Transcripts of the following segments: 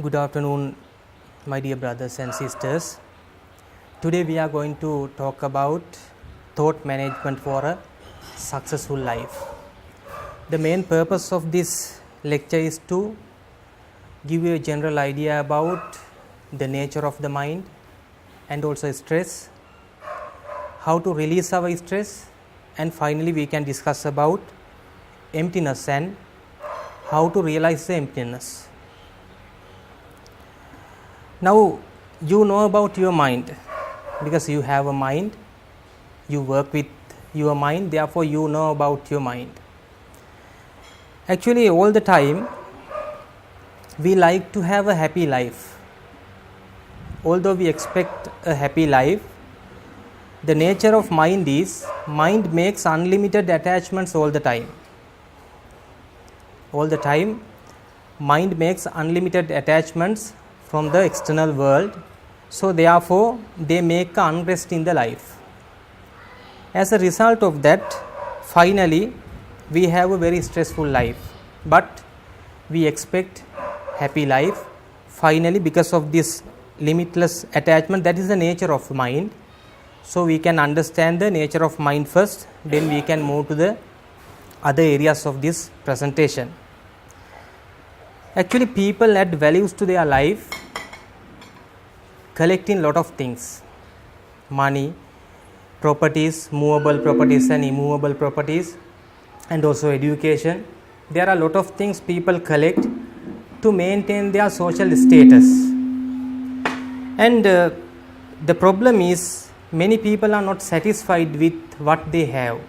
Good afternoon, my dear brothers and sisters. Today we are going to talk about thought management for a successful life. The main purpose of this lecture is to give you a general idea about the nature of the mind and also stress, how to release our stress, and finally we can discuss about emptiness and how to realize the emptiness. Now you know about your mind because you have a mind, you work with your mind, therefore you know about your mind. Actually, all the time we like to have a happy life. Although we expect a happy life, the nature of mind is mind makes unlimited attachments all the time. All the time mind makes unlimited attachments from the external world, so therefore they make unrest in the life. As a result of that, finally we have a very stressful life, but we expect happy life. Finally, because of this limitless attachment, that is the nature of mind. So we can understand the nature of mind first, then we can move to the other areas of this presentation. Actually, people add values to their life collecting lot of things: money, properties, movable properties and immovable properties, and also education. There are a lot of things people collect to maintain their social status. And the problem is many people are not satisfied with what they have.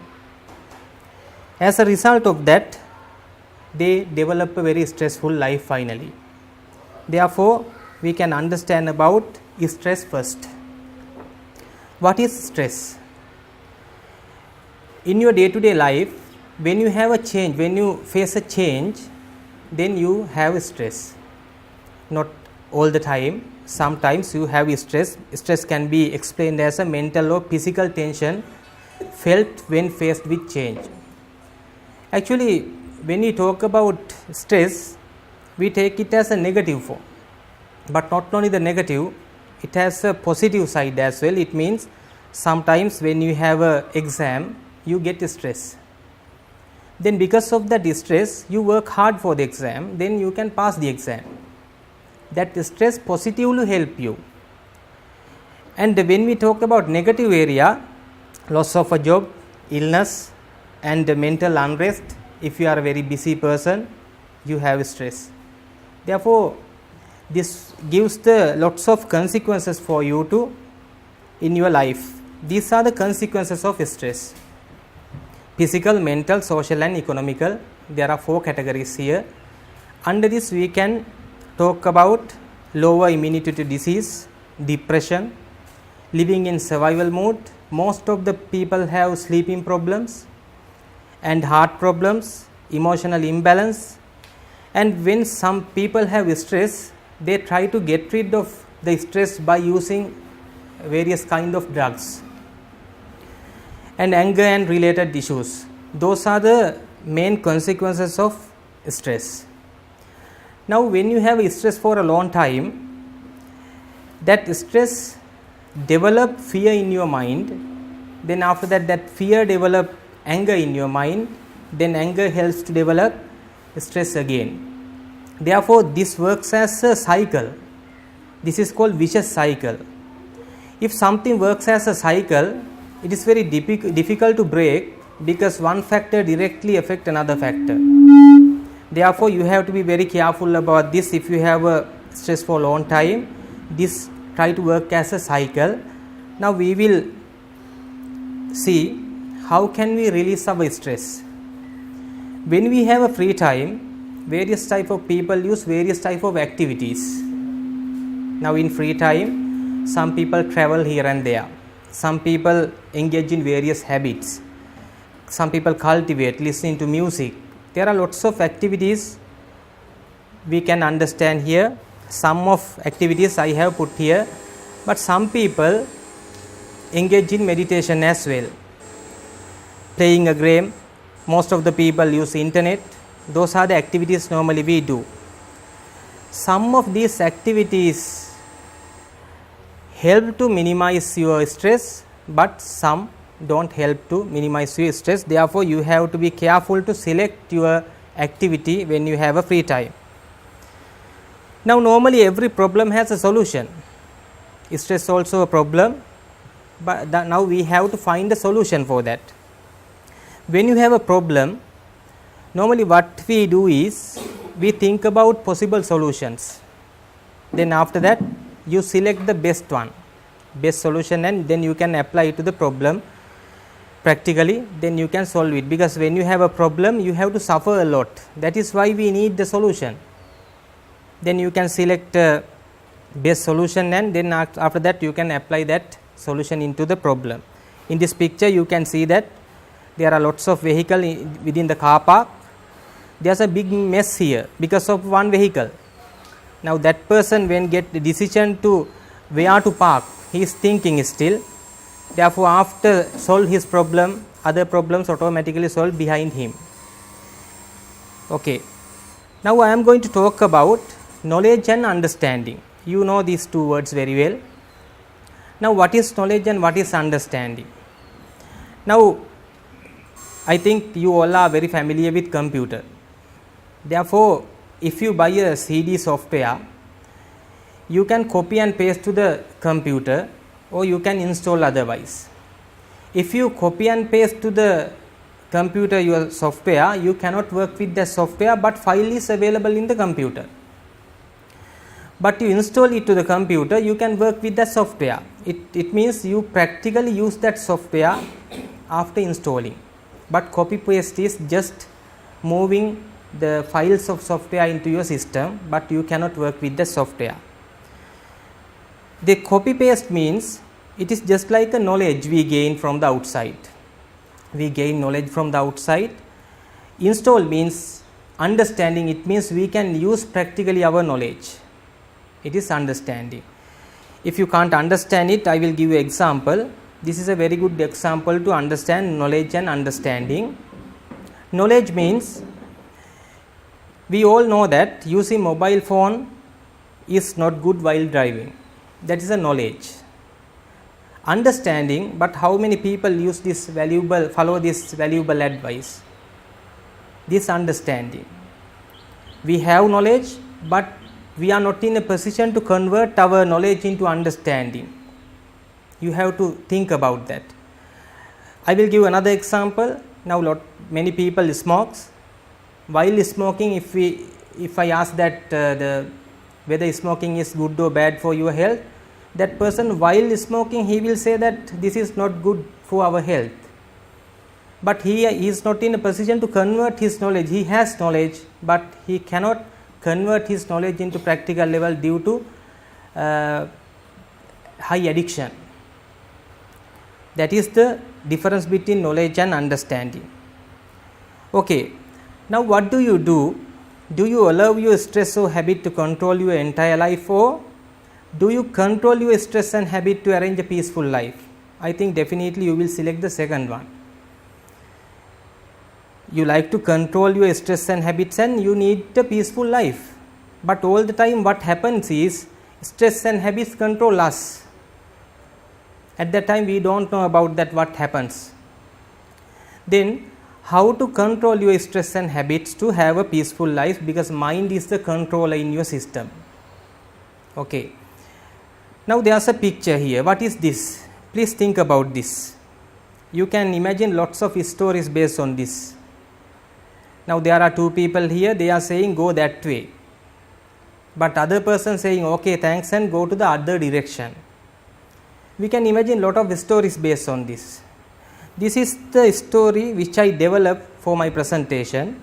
As a result of that, they develop a very stressful life finally. Therefore, we can understand about stress first. What is stress? In your day-to-day life, when you have a change, when you face a change, then you have stress. Not all the time. Sometimes you have stress. Stress can be explained as a mental or physical tension felt when faced with change. Actually, when we talk about stress, we take it as a negative form. But not only the negative, it has a positive side as well. It means sometimes when you have an exam, you get stress. Then because of that stress, you work hard for the exam, then you can pass the exam. That stress positively help you. And when we talk about negative area, loss of a job, illness and mental unrest, if you are a very busy person, you have stress. Therefore, this gives the lots of consequences for you to in your life. These are the consequences of stress: physical, mental, social and economical. There are 4 categories here. Under this we can talk about lower immunity to disease, depression, living in survival mode. Most of the people have sleeping problems and heart problems, emotional imbalance. And when some people have stress, they try to get rid of the stress by using various kind of drugs. And anger and related issues. Those are the main consequences of stress. Now, when you have stress for a long time, that stress develop fear in your mind. Then after that, that fear develop anger in your mind. Then anger helps to develop stress again. Therefore, this works as a cycle. This is called vicious cycle. If something works as a cycle, it is very difficult to break because one factor directly affects another factor. Therefore, you have to be very careful about this. If you have a stress for a long time, this try to work as a cycle. Now, we will see how can we release our stress. When we have a free time, various type of people use various type of activities. Now, in free time, some people travel here and there. Some people engage in various habits. Some people cultivate, listening to music. There are lots of activities we can understand here. Some of activities I have put here, but some people engage in meditation as well. Playing a game, most of the people use internet. Those are the activities normally we do. some of these activities help to minimize your stress, but some don't help to minimize your stress. Therefore, you have to be careful to select your activity when you have a free time. Now, normally every problem has a solution. Stress also a problem, but now we have to find a solution for that. When you have a problem, normally what we do is we think about possible solutions. Then after that you select the best one, best solution, and then you can apply it to the problem practically, then you can solve it, because when you have a problem you have to suffer a lot. That is why we need the solution. Then you can select best solution, and then after that you can apply that solution into the problem. In this picture you can see that there are lots of vehicles within the car park. There is a big mess here because of one vehicle. Now that person, when get the decision to where to park, he is thinking still. Therefore, after solve his problem, other problems automatically solve behind him. Okay. Now I am going to talk about knowledge and understanding. You know these two words very well. Now what is knowledge and what is understanding? Now I think you all are very familiar with computer. Therefore, if you buy a CD software, you can copy and paste to the computer, or you can install otherwise. If you copy and paste to the computer your software, you cannot work with the software, but file is available in the computer. But you install it to the computer, you can work with the software. It means you practically use that software after installing. But copy paste is just moving the files of software into your system, but you cannot work with the software. The copy paste means it is just like a knowledge we gain from the outside. We gain knowledge from the outside. Install means understanding. It means we can use practically our knowledge. It is understanding. If you can't understand it, I will give you example. This is a very good example to understand knowledge and understanding. Knowledge means we all know that using mobile phone is not good while driving. That is a knowledge. Understanding, but how many people use this valuable, follow this valuable advice? This understanding. We have knowledge, but we are not in a position to convert our knowledge into understanding. You have to think about that. I will give another example. Now many people smokes. While smoking, if I ask that whether smoking is good or bad for your health, that person while smoking he will say that this is not good for our health. But he is not in a position to convert his knowledge. He has knowledge, but he cannot convert his knowledge into practical level due to high addiction. That is the difference between knowledge and understanding. Okay. Now what do? Do you allow your stress or habit to control your entire life, or do you control your stress and habit to arrange a peaceful life? I think definitely you will select the second one. You like to control your stress and habits and you need a peaceful life. But all the time what happens is stress and habits control us. At that time we don't know about that what happens. Then how to control your stress and habits to have a peaceful life, because mind is the controller in your system. Okay. Now there is a picture here. What is this? Please think about this. You can imagine lots of stories based on this. Now there are two people here, they are saying go that way. But other person saying okay thanks and go to the other direction. We can imagine lot of stories based on this. This is the story which I developed for my presentation.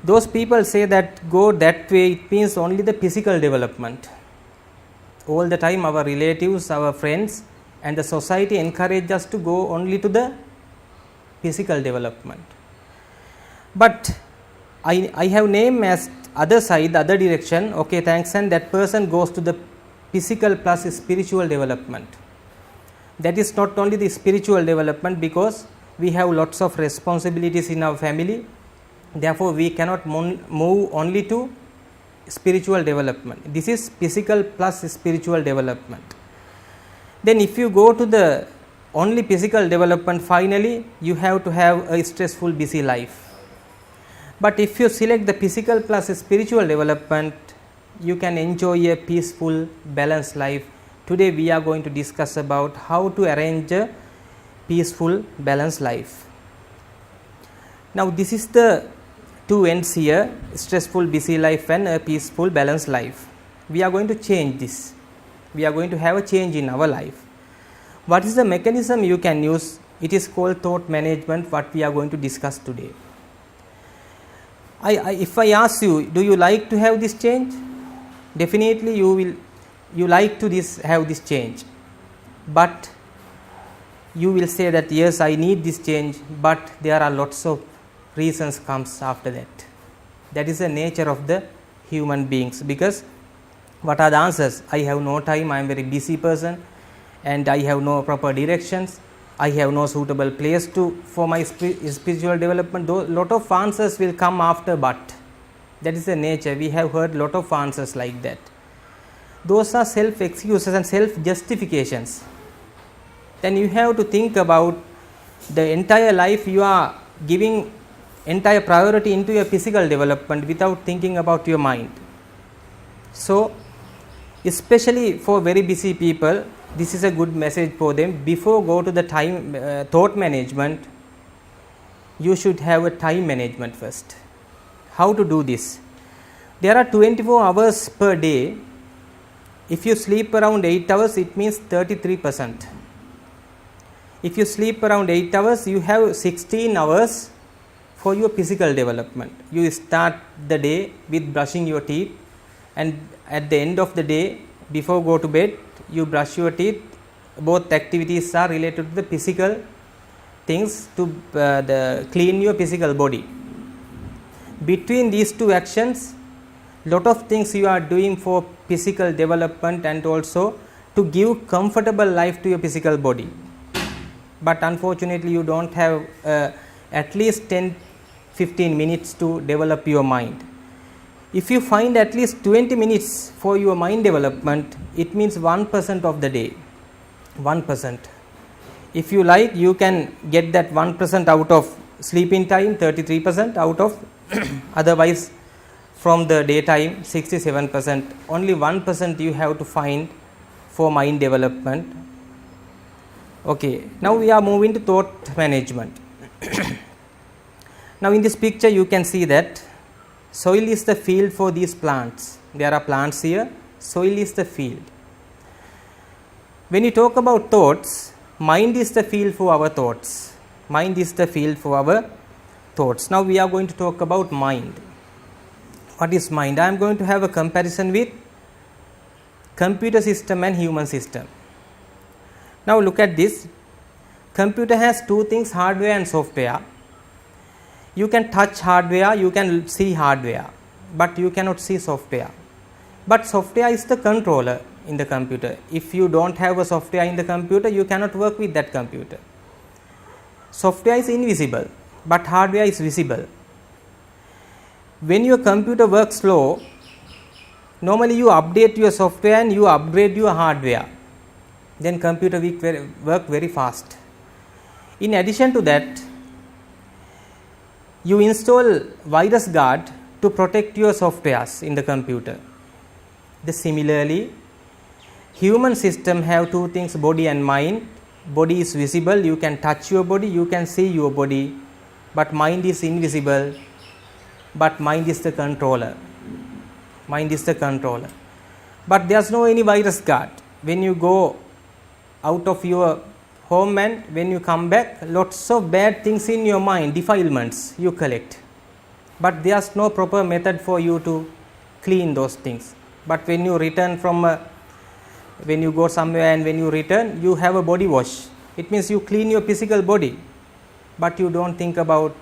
Those people say that go that way, it means only the physical development. All the time our relatives, our friends and the society encourage us to go only to the physical development. But I have named as other side, the other direction, okay thanks, and that person goes to the physical plus spiritual development. That is not only the spiritual development, because we have lots of responsibilities in our family. Therefore, we cannot move only to spiritual development. This is physical plus spiritual development. Then if you go to the only physical development, finally you have to have a stressful busy life. But if you select the physical plus spiritual development, you can enjoy a peaceful balanced life. Today we are going to discuss about how to arrange a peaceful balanced life. Now this is the two ends here, stressful busy life and a peaceful balanced life. We are going to change this. We are going to have a change in our life. What is the mechanism you can use? It is called thought management, what we are going to discuss today. If I ask you, do you like to have this change? Definitely you like to have this change. But you will say that yes, I need this change, but there are lots of reasons comes after that. That is the nature of the human beings. Because what are the answers? I have no time, I am very busy person, and I have no proper directions, I have no suitable place for my spiritual development. Lot of answers will come after, but that is the nature. We have heard lot of answers like that. Those are self excuses and self justifications. Then you have to think about the entire life. You are giving entire priority into your physical development without thinking about your mind. So especially for very busy people, this is a good message for them. Before go to the time thought management, you should have a time management first. How to do this? There are 24 hours per day. If you sleep around 8 hours, it means 33%. If you sleep around 8 hours, you have 16 hours for your physical development. You start the day with brushing your teeth, and at the end of the day, before go to bed, you brush your teeth. Both activities are related to the physical things, to clean your physical body. Between these two actions, lot of things you are doing for physical development and also to give comfortable life to your physical body. But unfortunately you don't have at least 10-15 minutes to develop your mind. If you find at least 20 minutes for your mind development, it means 1% of the day. 1%. If you like, you can get that 1% out of sleeping time, 33% out of otherwise from the daytime, 67%. Only 1% you have to find for mind development. Okay, now we are moving to thought management. Now in this picture you can see that soil is the field for these plants. There are plants here. Soil is the field. When you talk about thoughts, mind is the field for our thoughts. Mind is the field for our thoughts. Now we are going to talk about mind. What is mind? I am going to have a comparison with computer system and human system. Now look at this. Computer has two things, hardware and software. You can touch hardware, you can see hardware, but you cannot see software. But software is the controller in the computer. If you don't have a software in the computer, you cannot work with that computer. Software is invisible, but hardware is visible. When your computer works slow, normally you update your software and you upgrade your hardware. Then computer work very fast. In addition to that, you install virus guard to protect your softwares in the computer. Similarly, human system have two things, body and mind. Body is visible, you can touch your body, you can see your body, but mind is invisible, but mind is the controller. Mind is the controller. But there is no any virus guard. When you go out of your home and when you come back, lots of bad things in your mind, defilements you collect. But there is no proper method for you to clean those things. But when you return when you go somewhere and when you return, you have a body wash. It means you clean your physical body, but you don't think about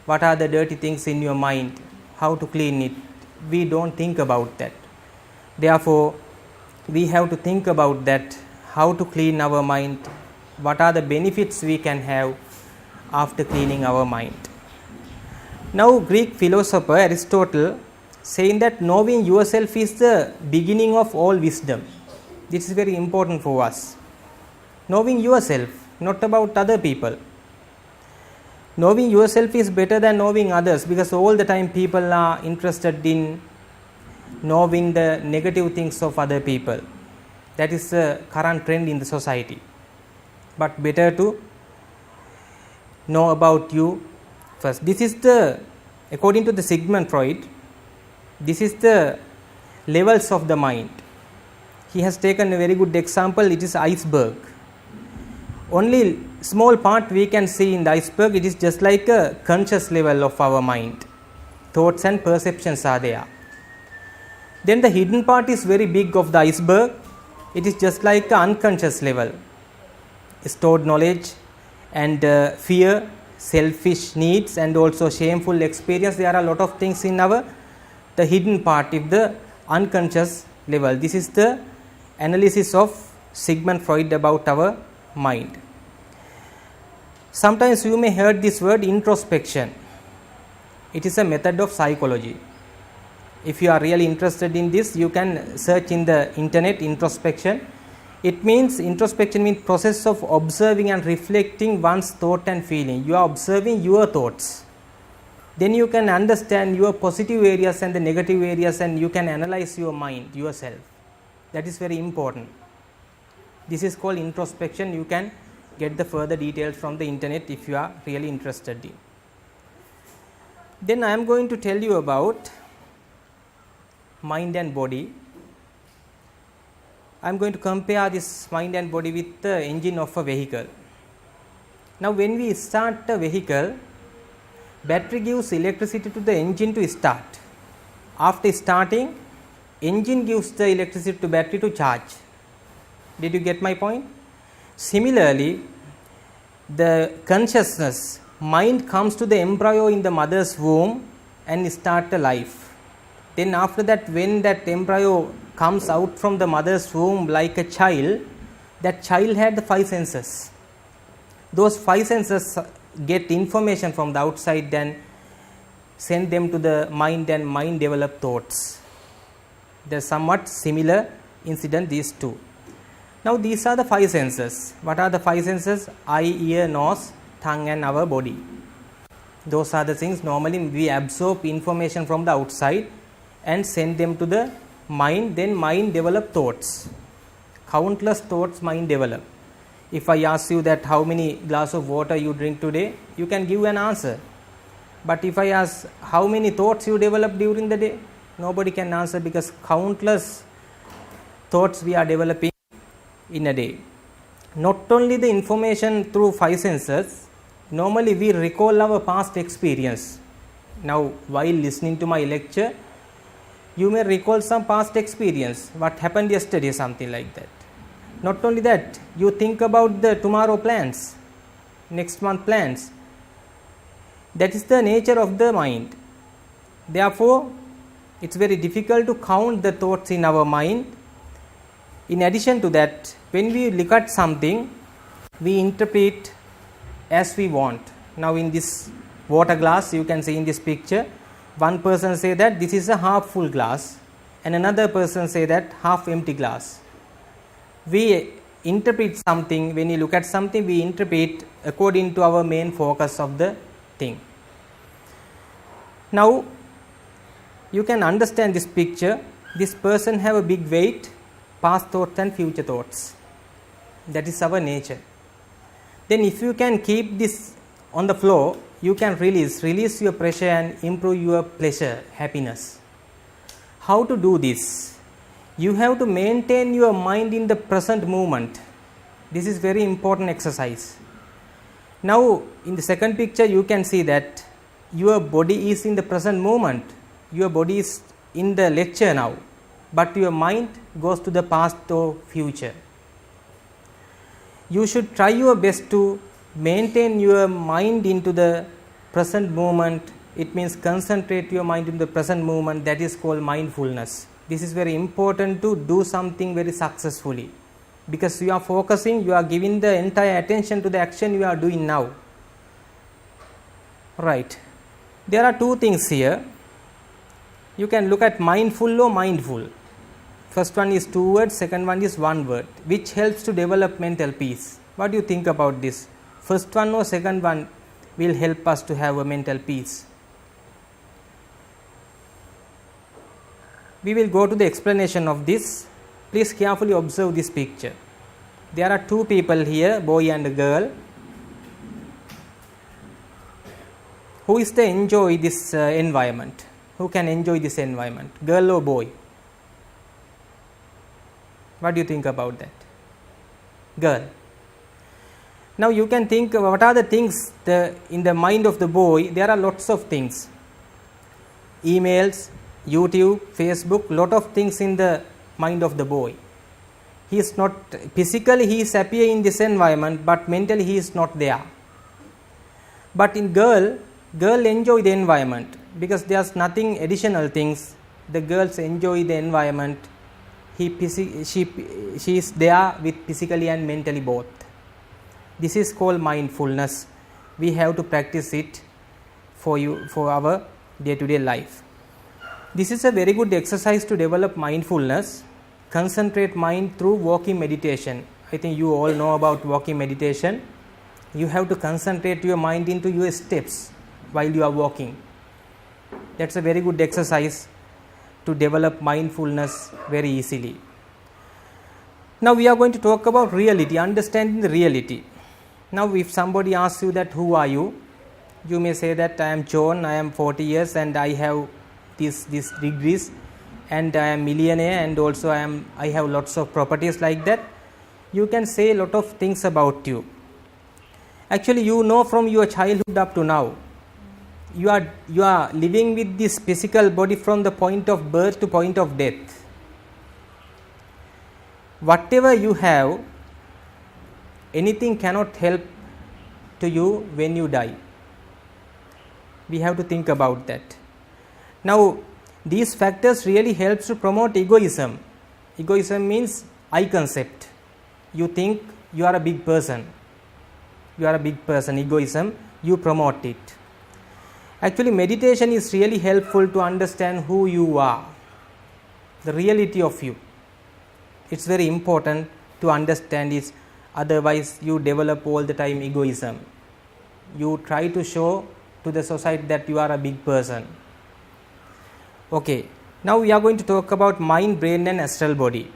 what are the dirty things in your mind, how to clean it. We don't think about that. Therefore, we have to think about that, how to clean our mind, what are the benefits we can have after cleaning our mind. Now, Greek philosopher Aristotle saying that knowing yourself is the beginning of all wisdom. This is very important for us. Knowing yourself, not about other people. Knowing yourself is better than knowing others, because all the time people are interested in knowing the negative things of other people. That is the current trend in the society. But better to know about you first. This is the, according to the Sigmund Freud, this is the levels of the mind. He has taken a very good example. It is iceberg. Only small part we can see in the iceberg. It is just like a conscious level of our mind. Thoughts and perceptions are there. Then the hidden part is very big of the iceberg. It is just like an unconscious level. Stored knowledge and fear, selfish needs, and also shameful experience. There are a lot of things in our the hidden part of the unconscious level. This is the analysis of Sigmund Freud about our mind. Sometimes you may heard this word introspection. It is a method of psychology. If you are really interested in this, you can search in the internet introspection. It means, introspection means process of observing and reflecting one's thought and feeling. You are observing your thoughts. Then you can understand your positive areas and the negative areas, and you can analyze your mind yourself. That is very important. This is called introspection. You can get the further details from the internet if you are really interested in. Then I am going to tell you about mind and body. I am going to compare this mind and body with the engine of a vehicle. Now when we start a vehicle, battery gives electricity to the engine to start. After starting, engine gives the electricity to battery to charge. Did you get my point? Similarly, the consciousness, mind comes to the embryo in the mother's womb and start a life. Then after that, when that embryo comes out from the mother's womb like a child, that child had the 5 senses. Those 5 senses get information from the outside, then send them to the mind, and mind develop thoughts. They are somewhat similar incident, these two. Now these are the 5 senses. What are the 5 senses? Eye, ear, nose, tongue, and our body. Those are the things normally we absorb information from the outside and send them to the mind, then mind develop thoughts. Countless thoughts mind develop. If I ask you that how many glass of water you drink today, you can give an answer. But if I ask how many thoughts you develop during the day, nobody can answer, because countless thoughts we are developing in a day. Not only the information through 5 senses, normally we recall our past experience. Now while listening to my lecture, you may recall some past experience, what happened yesterday, something like that. Not only that, you think about the tomorrow plans, next month plans. That is the nature of the mind. Therefore, it's very difficult to count the thoughts in our mind. In addition to that, when we look at something, we interpret as we want. Now in this water glass, you can see in this picture, one person say that this is a half full glass, and another person say that half empty glass. We interpret something, when you look at something, we interpret according to our main focus of the thing. Now you can understand this picture. This person have a big weight, past thoughts and future thoughts. That is our nature. Then if you can keep this on the floor, you can release your pressure and improve your pleasure, happiness. How to do this? You have to maintain your mind in the present moment. This is very important exercise. Now in the second picture, you can see that your body is in the present moment. Your body is in the lecture now, but your mind goes to the past or future. You should try your best to maintain your mind into the present moment. It means concentrate your mind in the present moment. That is called mindfulness. This is very important to do something very successfully, because you are focusing, you are giving the entire attention to the action you are doing now. Right. There are two things here. You can look at mindful or mindful. First one is 2 words, second one is 1 word, which helps to develop mental peace. What do you think about this? First one or second one will help us to have a mental peace? We will go to the explanation of this. Please carefully observe this picture. There are two people here, boy and a girl. Who is to enjoy this environment? Who can enjoy this environment? Girl or boy? What do you think about that? Girl. Now you can think what are the things in the mind of the boy. There are lots of things. Emails, YouTube, Facebook, lot of things in the mind of the boy. He is not physically, he is appear in this environment, but mentally he is not there. But in girl enjoy the environment because there's nothing additional things. The girls enjoy the environment. She is there with physically and mentally both. This is called mindfulness. We have to practice it for our day-to-day life. This is a very good exercise to develop mindfulness. Concentrate mind through walking meditation. I think you all know about walking meditation. You have to concentrate your mind into your steps while you are walking. That's a very good exercise to develop mindfulness very easily. Now we are going to talk about reality, understanding the reality. Now if somebody asks you that who are you, you may say that I am John, I am 40 years and I have these degrees and I am millionaire and also I have lots of properties like that. You can say a lot of things about you. Actually you know from your childhood up to now. You are living with this physical body from the point of birth to point of death. Whatever you have, anything cannot help to you when you die. We have to think about that. Now, these factors really helps to promote egoism. Egoism means I concept. You think you are a big person. You are a big person, egoism, you promote it. Actually, meditation is really helpful to understand who you are, the reality of you. It's very important to understand it, otherwise you develop all the time egoism. You try to show to the society that you are a big person. Okay, now we are going to talk about mind, brain and astral body.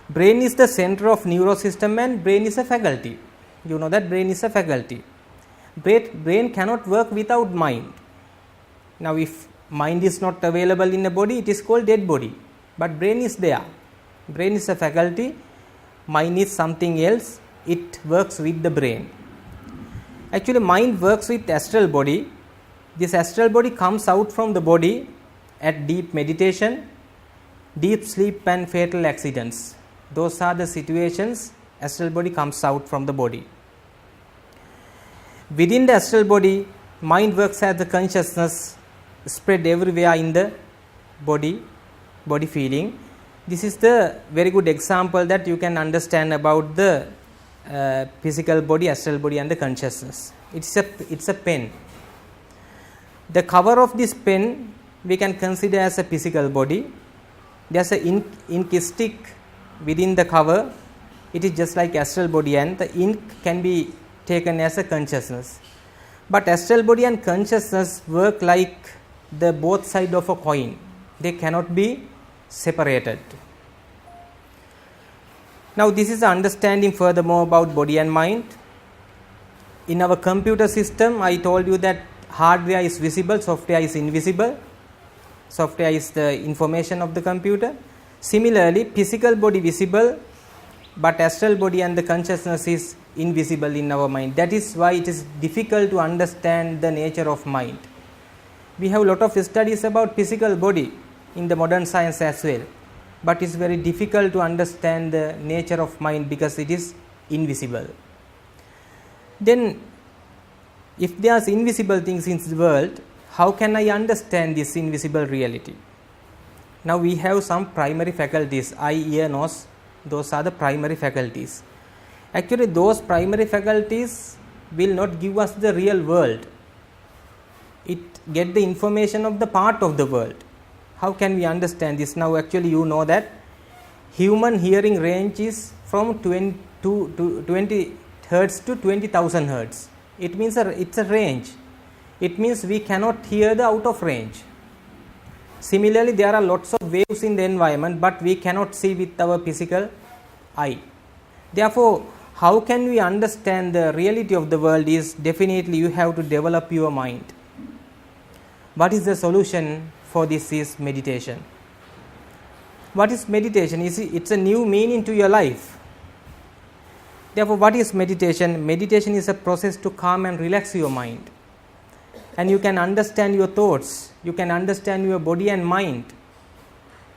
Brain is the center of neurosystem and brain is a faculty. You know that brain is a faculty. Brain cannot work without mind. Now if mind is not available in a body, it is called dead body. But brain is there. Brain is a faculty. Mind is something else. It works with the brain. Actually mind works with astral body. This astral body comes out from the body at deep meditation, deep sleep and fatal accidents. Those are the situations astral body comes out from the body. Within the astral body, mind works as the consciousness spread everywhere in the body feeling. This is the very good example that you can understand about the physical body, astral body and the consciousness. It's a pen. The cover of this pen we can consider as a physical body. There's an ink stick within the cover. It is just like astral body and the ink can be taken as a consciousness. But astral body and consciousness work like the both side of a coin. They cannot be separated. Now this is the understanding furthermore about body and mind. In our computer system, I told you that hardware is visible, software is invisible. Software is the information of the computer. Similarly, physical body visible, but astral body and the consciousness is invisible in our mind. That is why it is difficult to understand the nature of mind. We have a lot of studies about physical body in the modern science as well, but it's very difficult to understand the nature of mind because it is invisible. Then if there are invisible things in the world, how can I understand this invisible reality? Now we have some primary faculties, eye, ear, nose. Those are the primary faculties. Actually those primary faculties will not give us the real world. it get the information of the part of the world. How can we understand this? Now actually you know that human hearing range is from 20 hertz to 20,000 hertz. It means it's a range. It means we cannot hear the out of range. Similarly, there are lots of waves in the environment, but we cannot see with our physical eye. Therefore, how can we understand the reality of the world is definitely you have to develop your mind. What is the solution for this is meditation. What is meditation? It's a new meaning to your life. Therefore, what is meditation? Meditation is a process to calm and relax your mind. And you can understand your thoughts, you can understand your body and mind.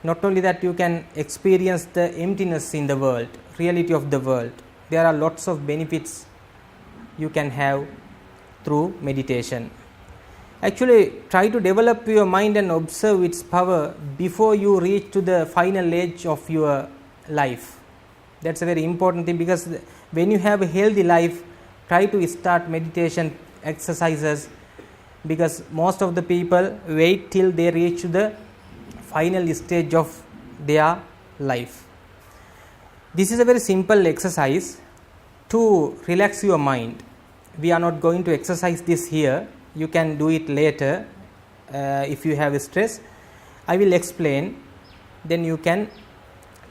Not only that, you can experience the emptiness in the world, reality of the world. There are lots of benefits you can have through meditation. Actually, try to develop your mind and observe its power before you reach to the final age of your life. That's a very important thing, because when you have a healthy life, try to start meditation exercises, because most of the people wait till they reach the final stage of their life. This is a very simple exercise to relax your mind. We are not going to exercise this here. You can do it later if you have stress. I will explain, then you can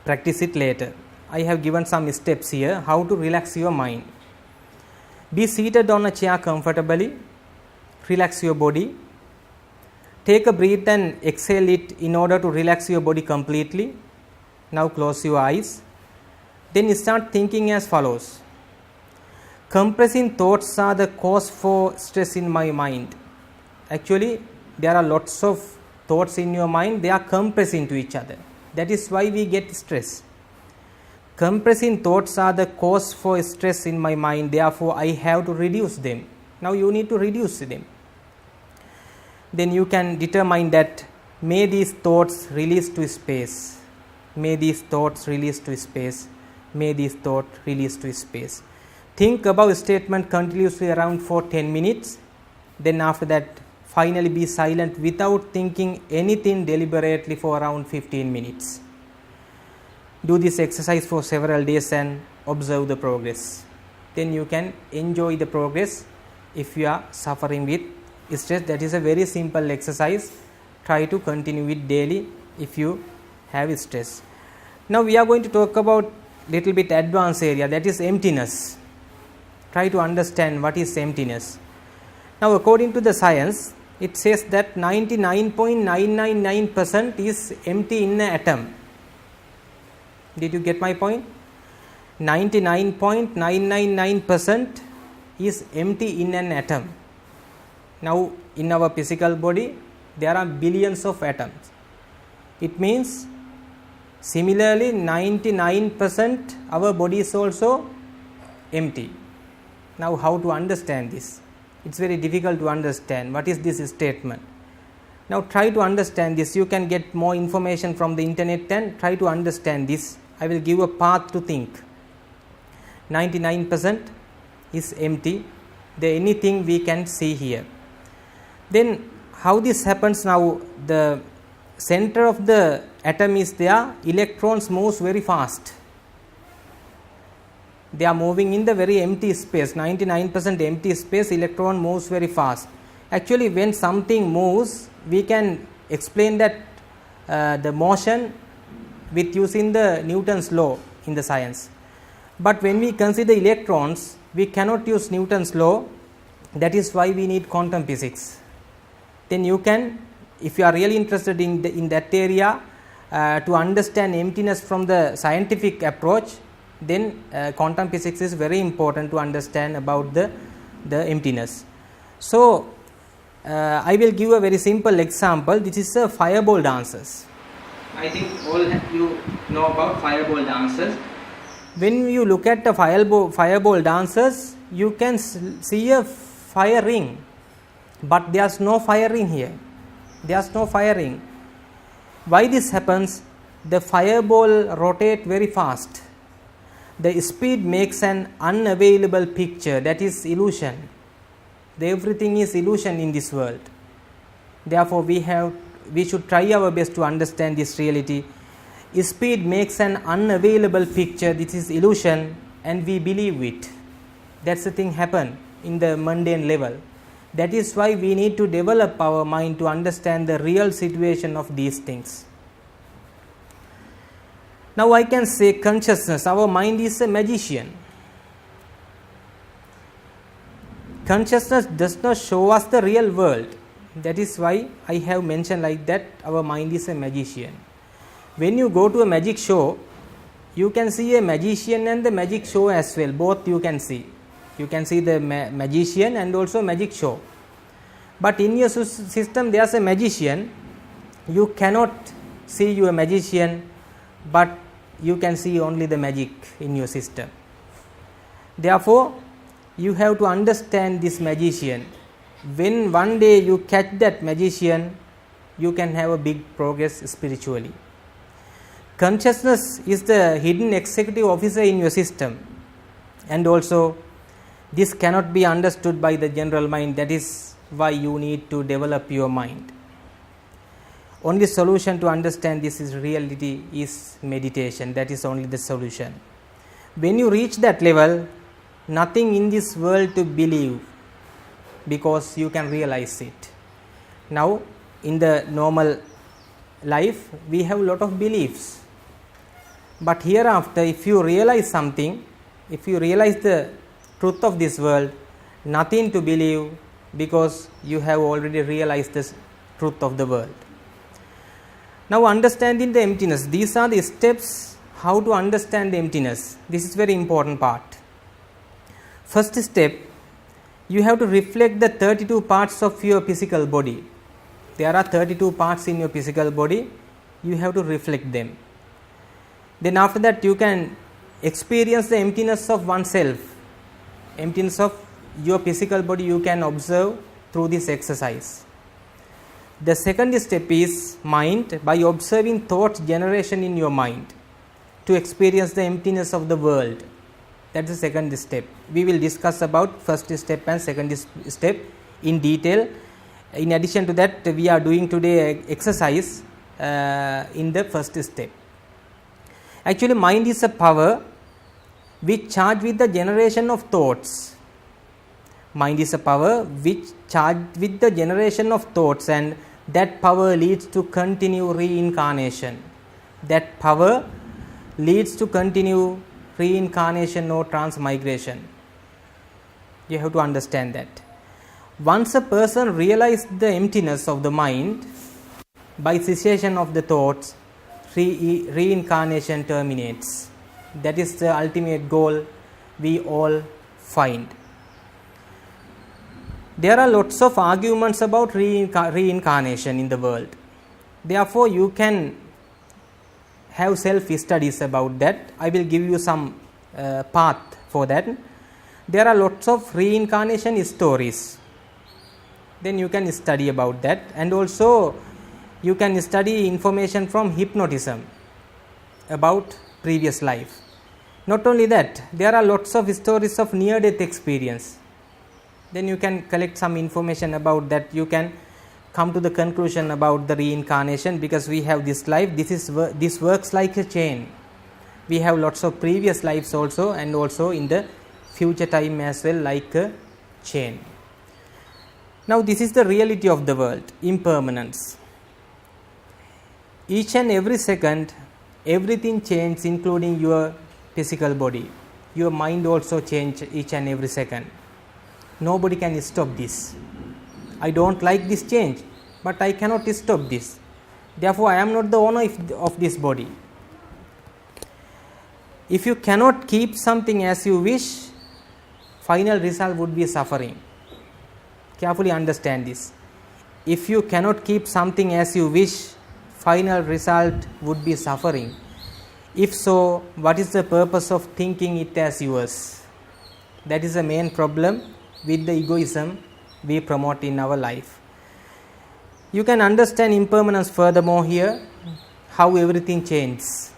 practice it later. I have given some steps here how to relax your mind. Be seated on a chair comfortably. Relax your body. Take a breath and exhale it in order to relax your body completely. Now close your eyes. Then start thinking as follows. Compressing thoughts are the cause for stress in my mind. Actually, there are lots of thoughts in your mind. They are compressing to each other. That is why we get stress. Compressing thoughts are the cause for stress in my mind. Therefore, I have to reduce them. Now you need to reduce them. Then you can determine that may these thoughts release to space. May these thoughts release to space. May these thoughts release to space. Think about statement continuously around for 10 minutes. Then after that, finally be silent without thinking anything deliberately for around 15 minutes. Do this exercise for several days and observe the progress. Then you can enjoy the progress. If you are suffering with stress, that is a very simple exercise. Try to continue it daily if you have stress. Now we are going to talk about little bit advanced area, that is emptiness. Try to understand what is emptiness. Now according to the science, it says that 99.999% is empty in an atom. Did you get my point? 99.999% is empty in an atom. Now in our physical body there are billions of atoms. It means similarly 99% our body is also empty. Now how to understand this? It's very difficult to understand. What is this statement? Now try to understand this. You can get more information from the internet and try to understand this. I will give a path to think. 99% is empty. There anything we can see here. Then how this happens now? The center of the atom is there. Electrons moves very fast. They are moving in the very empty space. 99% empty space. Electron moves very fast. Actually, when something moves, we can explain that the motion with using the Newton's law in the science. But when we consider electrons, we cannot use Newton's law. That is why we need quantum physics. Then you can, if you are really interested in that area, to understand emptiness from the scientific approach, then quantum physics is very important to understand about the emptiness. So I will give a very simple example. This is a fireball dancers. I think all you know about fireball dancers. When you look at the fireball dancers, you can see a fire ring, but there is no fire ring here. There is no fire ring. Why this happens? The fireball rotate very fast. The speed makes an unavailable picture, that is illusion. Everything is illusion in this world. Therefore, we should try our best to understand this reality. Speed makes an unavailable picture, this is illusion, and we believe it. That's the thing happen in the mundane level. That is why we need to develop our mind to understand the real situation of these things. Now I can say consciousness, our mind is a magician. Consciousness does not show us the real world. That is why I have mentioned like that, our mind is a magician. When you go to a magic show, you can see a magician and the magic show as well. Both you can see. You can see the magician and also magic show. But in your system there is a magician. You cannot see your magician, but you can see only the magic in your system. Therefore, you have to understand this magician. When one day you catch that magician, you can have a big progress spiritually. Consciousness is the hidden executive officer in your system, and also this cannot be understood by the general mind. That is why you need to develop your mind. Only solution to understand this is reality is meditation. That is only the solution. When you reach that level, nothing in this world to believe, because you can realize it. Now in the normal life we have a lot of beliefs, but hereafter if you realize something, if you realize the truth of this world, nothing to believe, because you have already realized the truth of the world. Now understanding the emptiness, these are the steps how to understand the emptiness. This is very important part. First step, you have to reflect the 32 parts of your physical body. There are 32 parts in your physical body, you have to reflect them. Then after that you can experience the emptiness of oneself. Emptiness of your physical body you can observe through this exercise. The second step is mind, by observing thought generation in your mind to experience the emptiness of the world. That is the second step. We will discuss about first step and second step in detail. In addition to that, we are doing today exercise in the first step. Actually, mind is a power which charged with the generation of thoughts. Mind is a power which charged with the generation of thoughts, and that power leads to continue reincarnation. That power leads to continue reincarnation or transmigration. You have to understand that. Once a person realizes the emptiness of the mind, by cessation of the thoughts, reincarnation terminates. That is the ultimate goal we all find. There are lots of arguments about reincarnation in the world. Therefore, you can have self-studies about that. I will give you some path for that. There are lots of reincarnation stories. Then you can study about that, and also you can study information from hypnotism about previous life. Not only that, there are lots of stories of near-death experience. Then you can collect some information about that. You can come to the conclusion about the reincarnation, because we have this life. This works like a chain. We have lots of previous lives also, and also in the future time as well, like a chain. Now this is the reality of the world, impermanence. Each and every second, everything changes, including your physical body. Your mind also changes each and every second. Nobody can stop this. I don't like this change, but I cannot stop this. Therefore, I am not the owner of this body. If you cannot keep something as you wish, final result would be suffering. Carefully understand this. If you cannot keep something as you wish, final result would be suffering. If so, what is the purpose of thinking it as yours? That is the main problem with the egoism we promote in our life. You can understand impermanence furthermore here, how everything changes.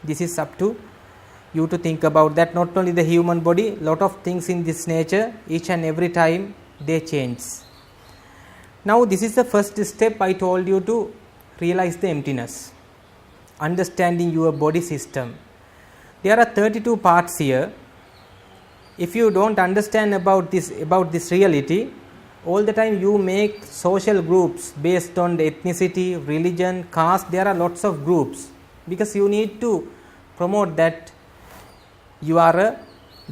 This is up to you to think about that. Not only the human body, lot of things in this nature, each and every time they change. Now this is the first step I told you to realize the emptiness, understanding your body system. There are 32 parts here. If you don't understand about this reality, all the time you make social groups based on the ethnicity, religion, caste. There are lots of groups because you need to promote that you are a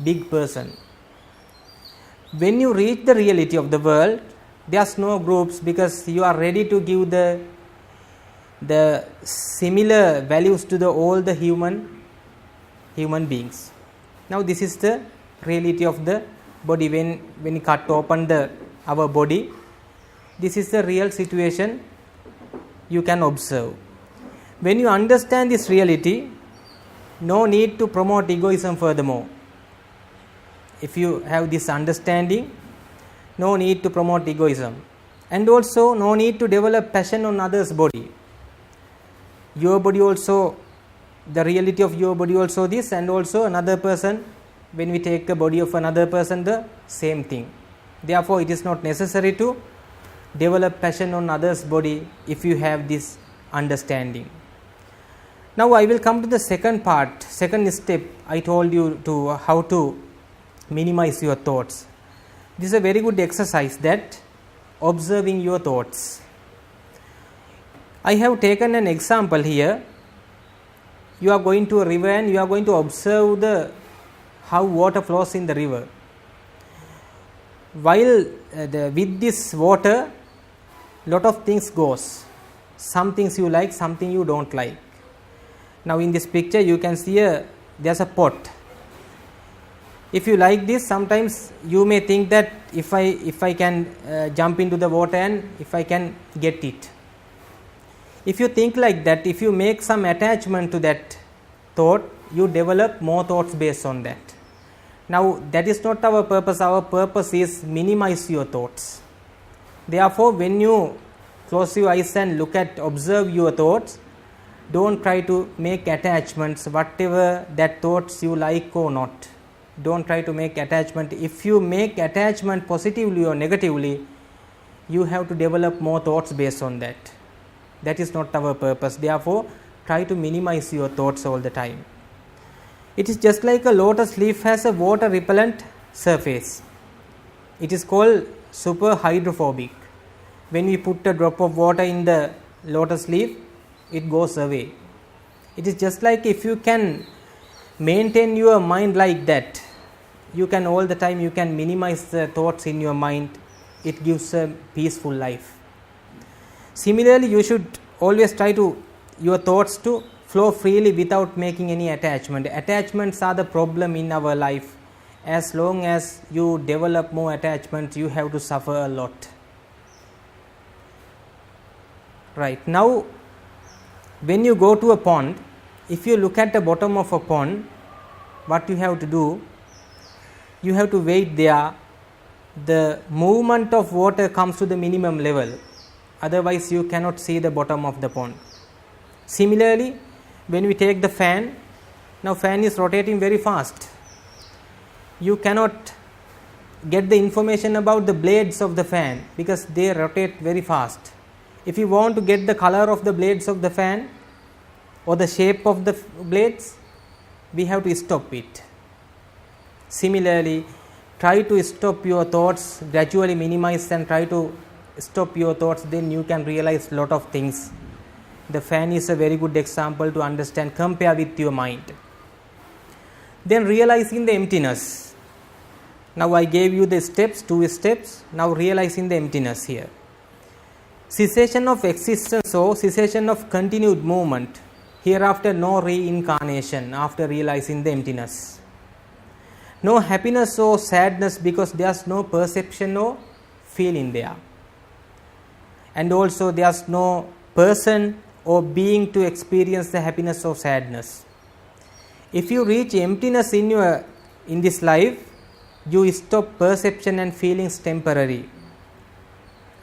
big person. When you reach the reality of the world, there's no groups because you are ready to give the similar values to all the human beings. Now this is the reality of the body. When you cut open our body, this is the real situation you can observe. When you understand this reality, no need to promote egoism furthermore. If you have this understanding, no need to promote egoism, and also no need to develop passion on others' body. Your body also, the reality of your body also this, and also another person, when we take the body of another person, the same thing. Therefore it is not necessary to develop passion on others' body if you have this understanding. Now I will come to the second part, second step. I told you to how to minimize your thoughts. This is a very good exercise, that observing your thoughts. I have taken an example here. You are going to a river and you are going to observe how water flows in the river. While with this water, lot of things goes. Some things you like, something you don't like. Now in this picture you can see there's a pot. If you like this, sometimes you may think that if I can jump into the water and if I can get it. If you think like that, if you make some attachment to that thought, you develop more thoughts based on that. Now that is not our purpose. Our purpose is minimize your thoughts. Therefore when you close your eyes and observe your thoughts, don't try to make attachments, whatever that thoughts you like or not. Don't try to make attachment. If you make attachment positively or negatively, you have to develop more thoughts based on that. That is not our purpose. Therefore try to minimize your thoughts all the time. It is just like a lotus leaf has a water repellent surface. It is called super hydrophobic. When we put a drop of water in the lotus leaf, it goes away. It is just like if you can maintain your mind like that, you can all the time you can minimize the thoughts in your mind. It gives a peaceful life. Similarly, you should always try to your thoughts to flow freely without making any attachment. Attachments are the problem in our life. As long as you develop more attachments, you have to suffer a lot. Right. Now when you go to a pond, if you look at the bottom of a pond, what you have to do, you have to wait there. The movement of water comes to the minimum level, otherwise you cannot see the bottom of the pond. Similarly, when we take the fan, now fan is rotating very fast. You cannot get the information about the blades of the fan because they rotate very fast. If you want to get the color of the blades of the fan or the shape of the blades, we have to stop it. Similarly, try to stop your thoughts, gradually minimize and try to stop your thoughts, then you can realize a lot of things. The fan is a very good example to understand, compare with your mind. Then realizing the emptiness. Now I gave you the steps, 2 steps. Now realizing the emptiness here. Cessation of existence or cessation of continued movement. Hereafter no reincarnation after realizing the emptiness. No happiness or sadness because there is no perception or feeling there. And also there is no person or being to experience the happiness or sadness. If you reach emptiness in this life, you stop perception and feelings temporary.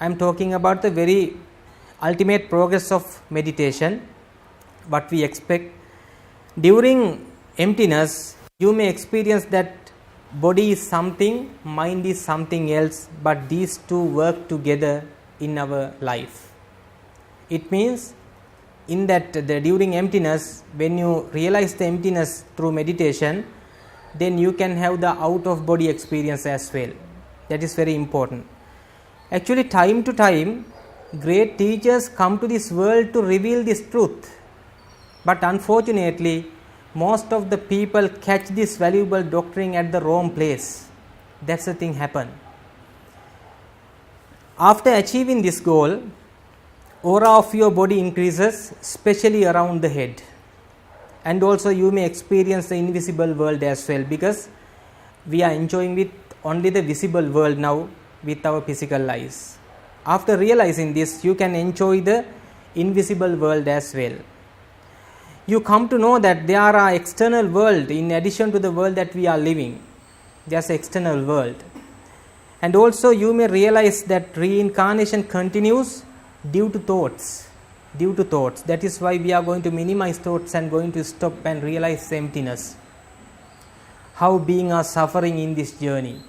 I am talking about the very ultimate progress of meditation, what we expect. During emptiness, you may experience that body is something, mind is something else, but these two work together in our life. It means in that during emptiness, when you realize the emptiness through meditation, then you can have the out of body experience as well. That is very important. Actually, time to time, great teachers come to this world to reveal this truth. But unfortunately, most of the people catch this valuable doctrine at the wrong place. That's the thing happen. After achieving this goal, aura of your body increases, especially around the head. And also you may experience the invisible world as well, because we are enjoying with only the visible world now with our physical eyes. After realizing this, you can enjoy the invisible world as well. You come to know that there are external world in addition to the world that we are living. There's an external world. And also you may realize that reincarnation continues due to thoughts. That is why we are going to minimize thoughts and going to stop and realize the emptiness. How beings are suffering in this journey.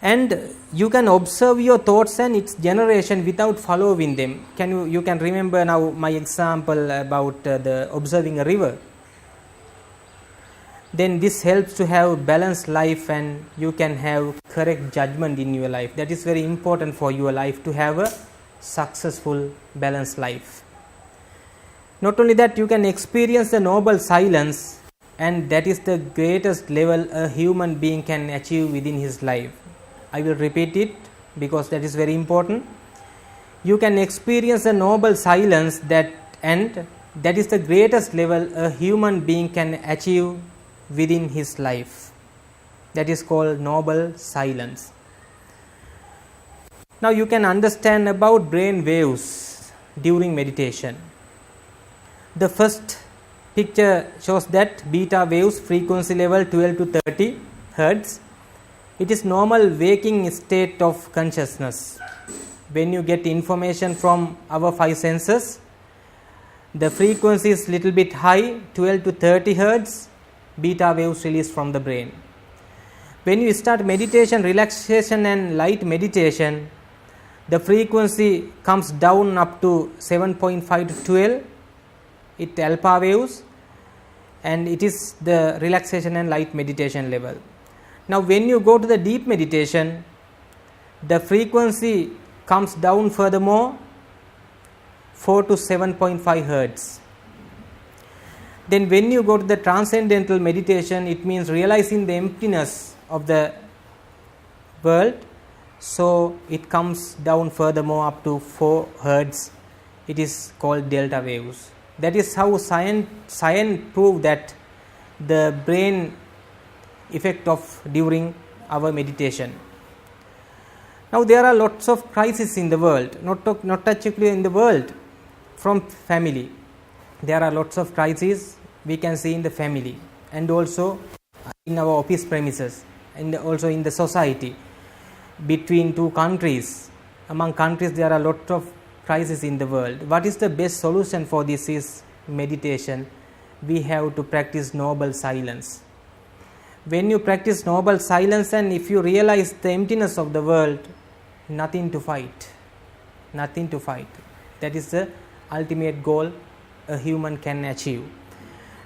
And you can observe your thoughts and its generation without following them. You can remember now my example about the observing a river. Then this helps to have balanced life, and you can have correct judgment in your life. That is very important for your life, to have a successful balanced life. Not only that, you can experience the noble silence, and that is the greatest level a human being can achieve within his life. I will repeat it because that is very important. You can experience the noble silence, and that is the greatest level a human being can achieve within his life. That is called noble silence. Now you can understand about brain waves during meditation. The first picture shows that beta waves frequency level 12 to 30 Hertz. It is normal waking state of consciousness. When you get information from our five senses, the frequency is little bit high, 12 to 30 Hertz, beta waves released from the brain. When you start meditation, relaxation and light meditation, the frequency comes down up to 7.5 to 12, it alpha waves, and it is the relaxation and light meditation level. Now when you go to the deep meditation, the frequency comes down furthermore 4 to 7.5 Hertz. Then when you go to the transcendental meditation, it means realizing the emptiness of the world, so it comes down furthermore up to 4 Hertz. It is called delta waves. That is how science proved that the brain effect of during our meditation. Now there are lots of crises in the world, not actually in the world, from family. There are lots of crises we can see in the family, and also in our office premises, and also in the society, between two countries. Among countries there are lots of crises in the world. What is the best solution for this is meditation. We have to practice noble silence. When you practice noble silence, and if you realize the emptiness of the world, nothing to fight. That is the ultimate goal a human can achieve.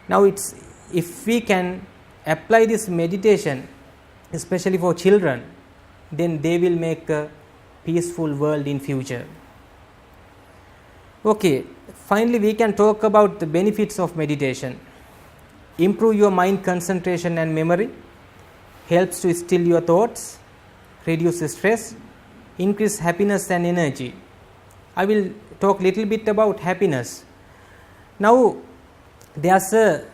Now if we can apply this meditation, especially for children, then they will make a peaceful world in future. Okay, finally we can talk about the benefits of meditation. Improve your mind concentration and memory, helps to still your thoughts, reduce stress, increase happiness and energy. I will talk little bit about happiness. Now there's a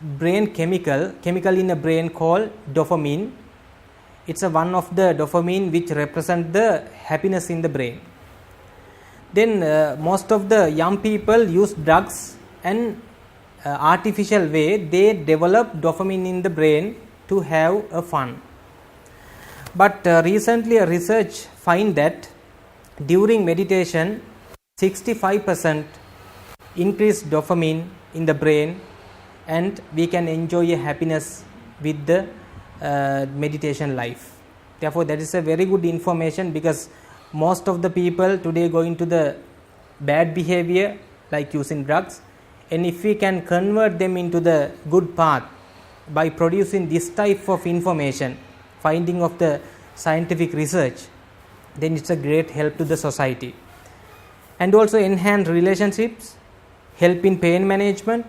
brain chemical in the brain called dopamine. It's one of the dopamine which represent the happiness in the brain. Then most of the young people use drugs, and artificial way they develop dopamine in the brain to have a fun. But recently a research find that during meditation 65% increased dopamine in the brain, and we can enjoy a happiness with the meditation life. Therefore that is a very good information, because most of the people today going to the bad behavior like using drugs, and if we can convert them into the good path by producing this type of information, finding of the scientific research, then it's a great help to the society. And also enhance relationships, help in pain management,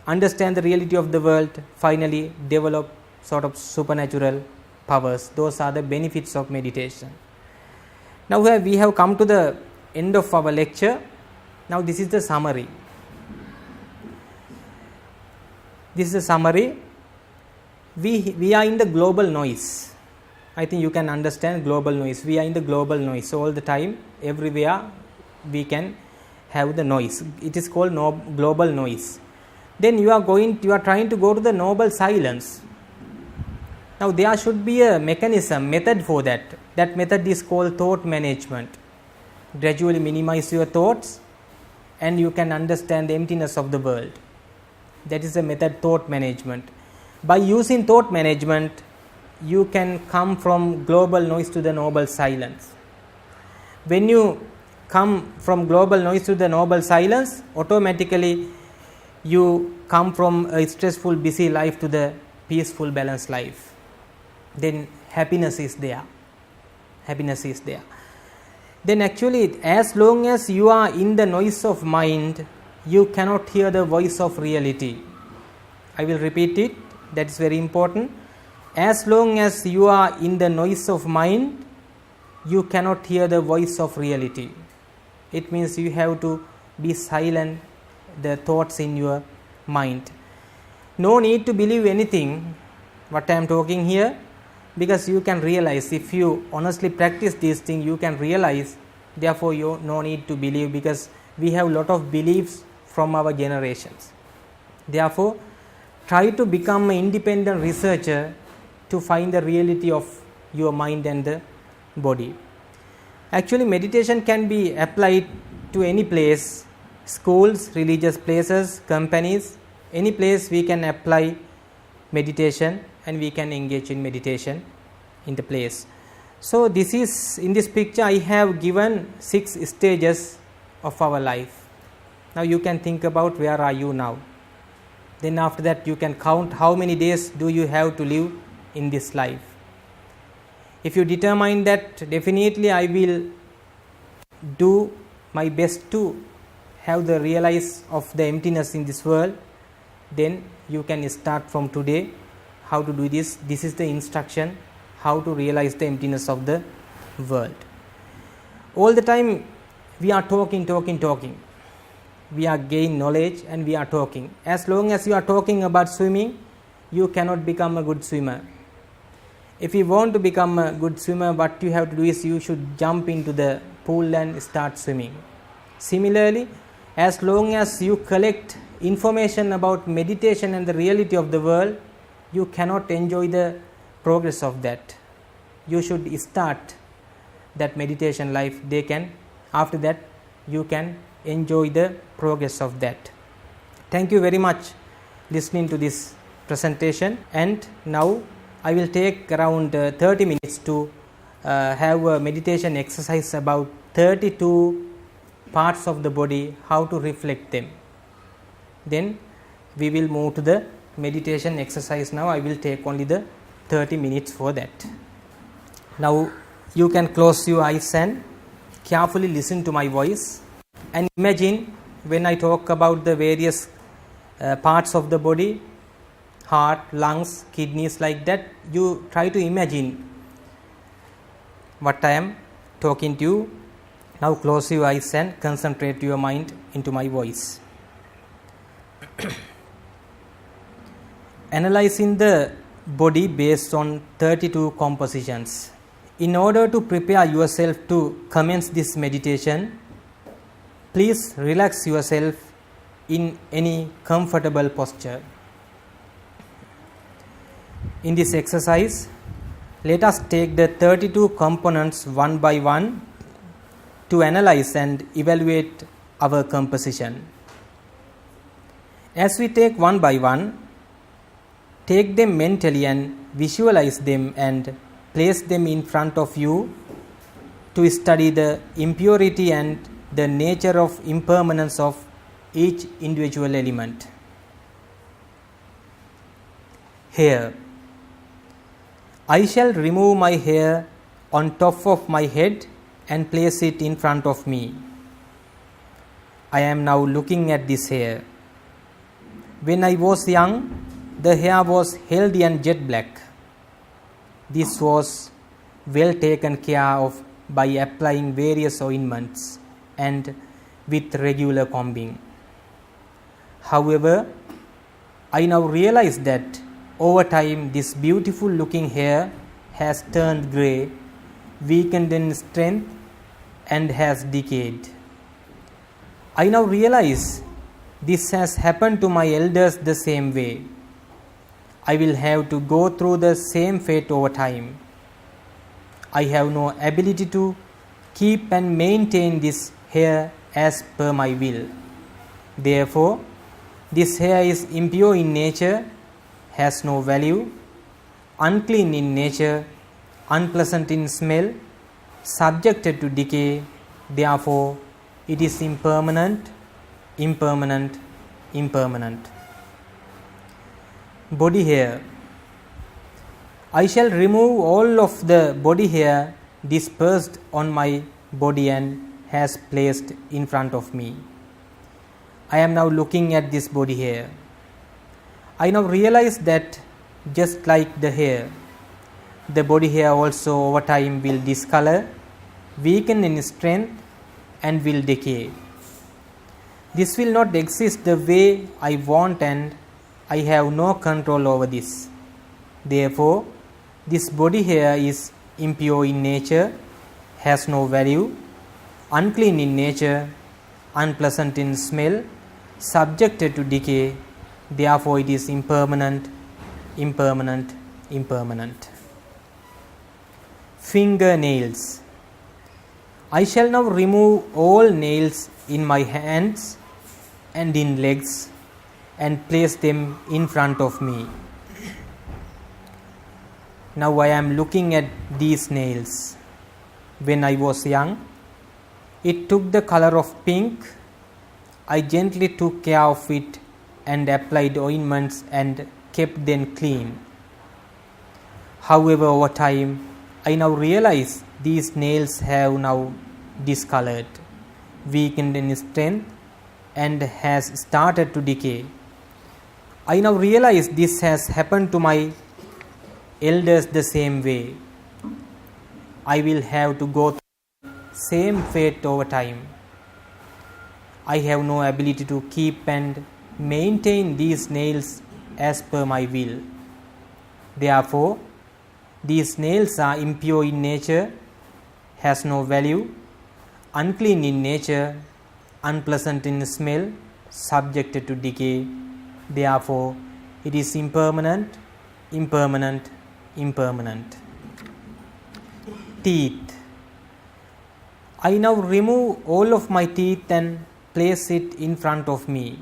understand the reality of the world, finally develop sort of supernatural powers. Those are the benefits of meditation. Now we have come to the end of our lecture. Now this is the summary. This is the summary. We are in the global noise. I think you can understand global noise. We are in the global noise. So all the time, everywhere we can have the noise. It is called global noise. Then you are trying to go to the noble silence. Now there should be a method for that. That method is called thought management. Gradually minimize your thoughts and you can understand the emptiness of the world. That is the method, thought management. By using thought management, you can come from global noise to the noble silence. When you come from global noise to the noble silence, automatically you come from a stressful, busy life to the peaceful, balanced life. Then happiness is there. Happiness is there. Then actually, as long as you are in the noise of mind, you cannot hear the voice of reality. I will repeat it. That is very important. As long as you are in the noise of mind, you cannot hear the voice of reality. It means you have to be silent, the thoughts in your mind. No need to believe anything what I am talking here, because you can realize, if you honestly practice these things, you can realize, therefore you no need to believe, because we have lot of beliefs from our generations. Therefore, try to become an independent researcher to find the reality of your mind and the body. Actually, meditation can be applied to any place, schools, religious places, companies, any place we can apply meditation and we can engage in meditation in the place. So this is, in this picture I have given 6 stages of our life. Now you can think about where are you now. Then after that you can count how many days do you have to live in this life. If you determine that definitely I will do my best to have the realize of the emptiness in this world, then you can start from today how to do this. This is the instruction, how to realize the emptiness of the world. All the time we are talking. We are gaining knowledge and we are talking. As long as you are talking about swimming, you cannot become a good swimmer. If you want to become a good swimmer, what you have to do is you should jump into the pool and start swimming. Similarly, as long as you collect information about meditation and the reality of the world, you cannot enjoy the progress of that. You should start that meditation life. After that, you can enjoy the progress of that. Thank you very much listening to this presentation, and now I will take around 30 minutes to have a meditation exercise about 32 parts of the body, how to reflect them. Then we will move to the meditation exercise. Now I will take only the 30 minutes for that. Now you can close your eyes and carefully listen to my voice and imagine when I talk about the various parts of the body, heart, lungs, kidneys, like that, you try to imagine what I am talking to you. Now close your eyes and concentrate your mind into my voice. Analyzing the body based on 32 compositions. In order to prepare yourself to commence this meditation, please relax yourself in any comfortable posture. In this exercise, let us take the 32 components one by one to analyze and evaluate our composition. As we take one by one, take them mentally and visualize them and place them in front of you to study the impurity and the nature of impermanence of each individual element. Hair. I shall remove my hair on top of my head and place it in front of me. I am now looking at this hair. When I was young, the hair was healthy and jet black. This was well taken care of by applying various ointments and with regular combing. However, I now realize that over time this beautiful looking hair has turned grey, weakened in strength, and has decayed. I now realize this has happened to my elders the same way. I will have to go through the same fate over time. I have no ability to keep and maintain this hair as per my will. Therefore, this hair is impure in nature, has no value, unclean in nature, unpleasant in smell, subjected to decay. Therefore, it is impermanent, impermanent, impermanent. Body hair. I shall remove all of the body hair dispersed on my body and has placed in front of me. I am now looking at this body hair. I now realize that just like the hair, the body hair also over time will discolor, weaken in strength, and will decay. This will not exist the way I want and I have no control over this. Therefore, this body hair is impure in nature, has no value, unclean in nature, unpleasant in smell, subjected to decay. Therefore, it is impermanent, impermanent, impermanent. Fingernails. I shall now remove all nails in my hands and in legs and place them in front of me. Now I am looking at these nails. When I was young, it took the color of pink. I gently took care of it and applied ointments and kept them clean. However, over time, I now realize these nails have now discolored, weakened in strength, and has started to decay. I now realize this has happened to my elders the same way. I will have to go through the same fate over time. I have no ability to keep and maintain these nails as per my will. Therefore, these nails are impure in nature, has no value, unclean in nature, unpleasant in smell, subjected to decay. Therefore, it is impermanent, impermanent, impermanent. Teeth. I now remove all of my teeth and place it in front of me.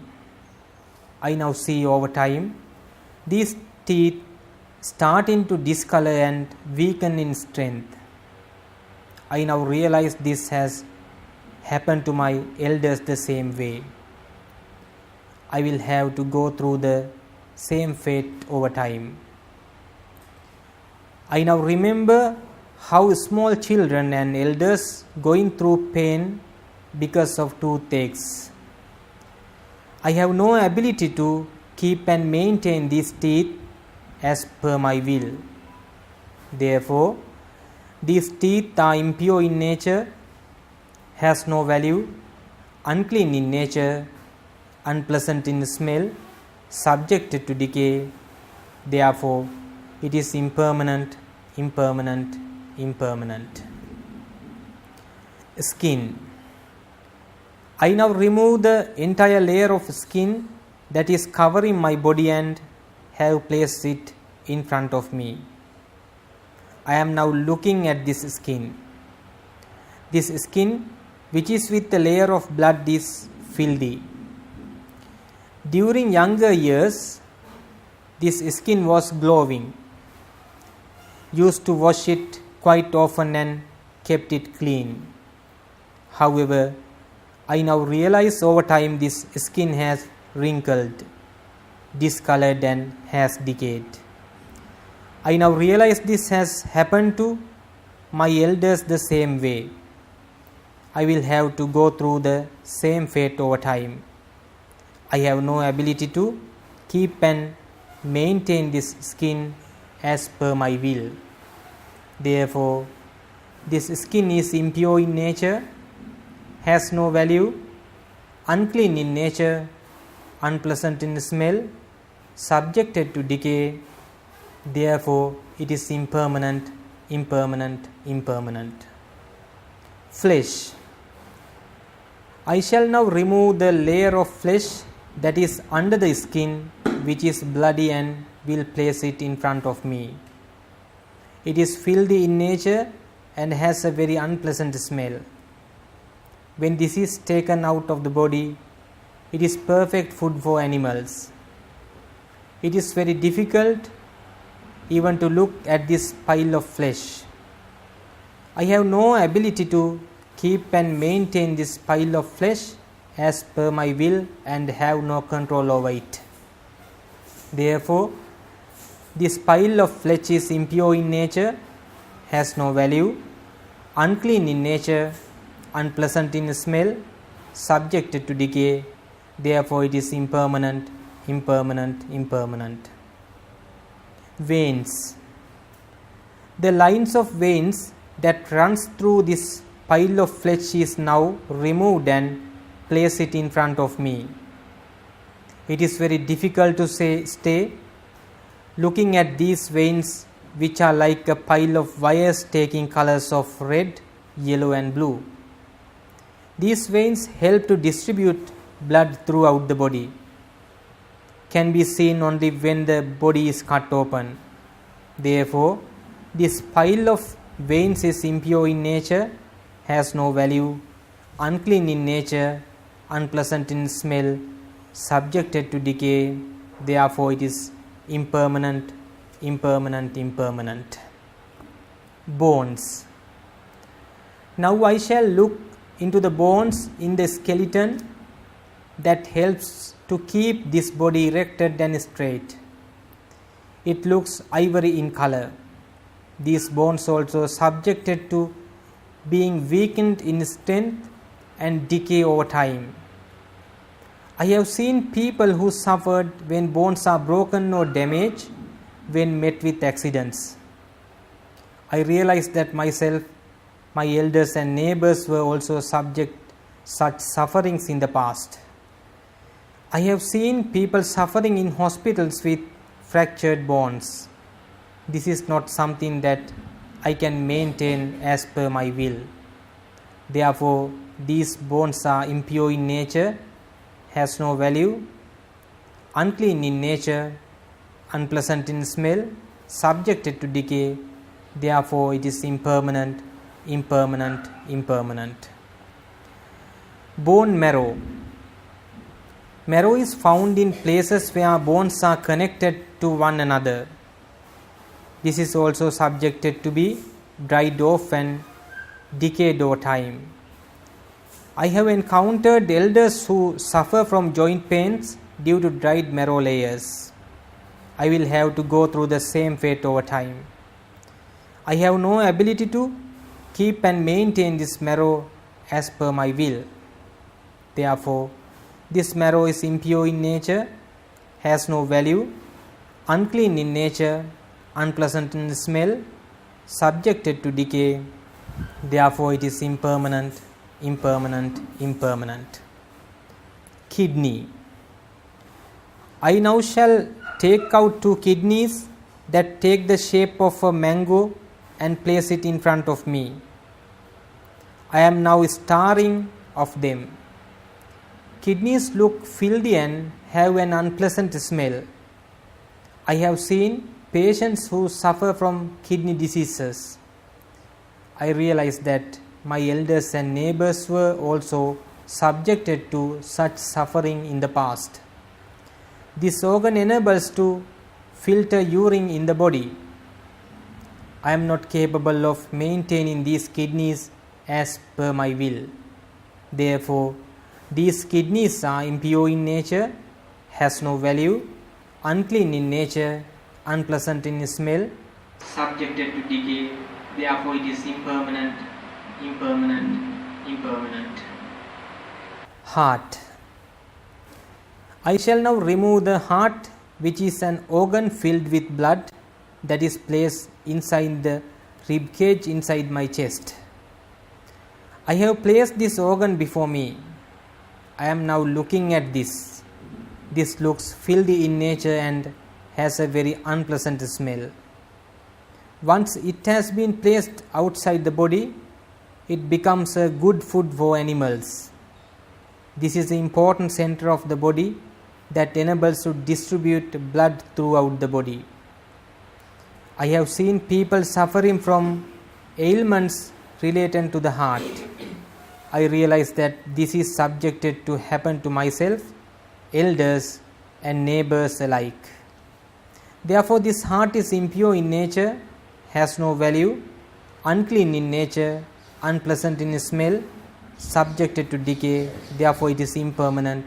I now see over time these teeth starting to discolor and weaken in strength. I now realize this has happened to my elders the same way. I will have to go through the same fate over time. I now remember how small children and elders going through pain because of toothaches. I have no ability to keep and maintain these teeth as per my will. Therefore, these teeth are impure in nature, has no value, unclean in nature, unpleasant in smell, subjected to decay. Therefore, it is impermanent, impermanent, impermanent. Skin. I now remove the entire layer of skin that is covering my body and have placed it in front of me. I am now looking at this skin. This skin, which is with a layer of blood, is filthy. During younger years, this skin was glowing. Used to wash it quite often and kept it clean. However, I now realize over time this skin has wrinkled, discolored and has decayed. I now realize this has happened to my elders the same way. I will have to go through the same fate over time. I have no ability to keep and maintain this skin as per my will. Therefore, this skin is impure in nature, has no value, unclean in nature, unpleasant in smell, subjected to decay. Therefore, it is impermanent, impermanent, impermanent. Flesh. I shall now remove the layer of flesh that is under the skin, which is bloody, and will place it in front of me. It is filthy in nature and has a very unpleasant smell. When this is taken out of the body, it is perfect food for animals. It is very difficult even to look at this pile of flesh. I have no ability to keep and maintain this pile of flesh as per my will and have no control over it. Therefore, this pile of flesh is impure in nature, has no value, unclean in nature, unpleasant in smell, subjected to decay. Therefore, it is impermanent, impermanent, impermanent. Veins. The lines of veins that runs through this pile of flesh is now removed and place it in front of me. It is very difficult to stay looking at these veins, which are like a pile of wires taking colors of red, yellow and blue. These veins help to distribute blood throughout the body. Can be seen only when the body is cut open. Therefore, this pile of veins is impure in nature, has no value, unclean in nature, unpleasant in smell, subjected to decay. Therefore, it is impermanent, impermanent, impermanent. Bones. Now I shall look into the bones in the skeleton that helps to keep this body erected and straight. It looks ivory in color. These bones also subjected to being weakened in strength and decay over time. I have seen people who suffered when bones are broken or damaged when met with accidents. I realized that myself, my elders and neighbors were also subject such sufferings in the past. I have seen people suffering in hospitals with fractured bones. This is not something that I can maintain as per my will. Therefore, these bones are impure in nature, has no value, unclean in nature, unpleasant in smell, subjected to decay. Therefore, it is impermanent, impermanent, impermanent. Bone marrow. Marrow is found in places where bones are connected to one another. This is also subjected to be dried off and decayed over time. I have encountered elders who suffer from joint pains due to dried marrow layers. I will have to go through the same fate over time. I have no ability to keep and maintain this marrow as per my will. Therefore, this marrow is impure in nature, has no value, unclean in nature, unpleasant in smell, subjected to decay. Therefore, it is impermanent, impermanent, impermanent. Kidney. I now shall take out 2 kidneys that take the shape of a mango and place it in front of me. I am now staring of them. Kidneys look filthy and have an unpleasant smell. I have seen patients who suffer from kidney diseases. I realize that my elders and neighbors were also subjected to such suffering in the past. This organ enables to filter urine in the body. I am not capable of maintaining these kidneys as per my will. Therefore, these kidneys are impure in nature, has no value, unclean in nature, unpleasant in smell, subjected to decay, therefore it is impermanent, impermanent. Heart. I shall now remove the heart, which is an organ filled with blood that is placed inside the rib cage inside my chest. I have placed this organ before me. I am now looking at this. This looks filthy in nature and has a very unpleasant smell. Once it has been placed outside the body, it becomes a good food for animals. This is the important center of the body that enables to distribute blood throughout the body. I have seen people suffering from ailments related to the heart. I realize that this is subjected to happen to myself, elders and neighbors alike. Therefore, this heart is impure in nature, has no value, unclean in nature, unpleasant in smell, subjected to decay, therefore it is impermanent.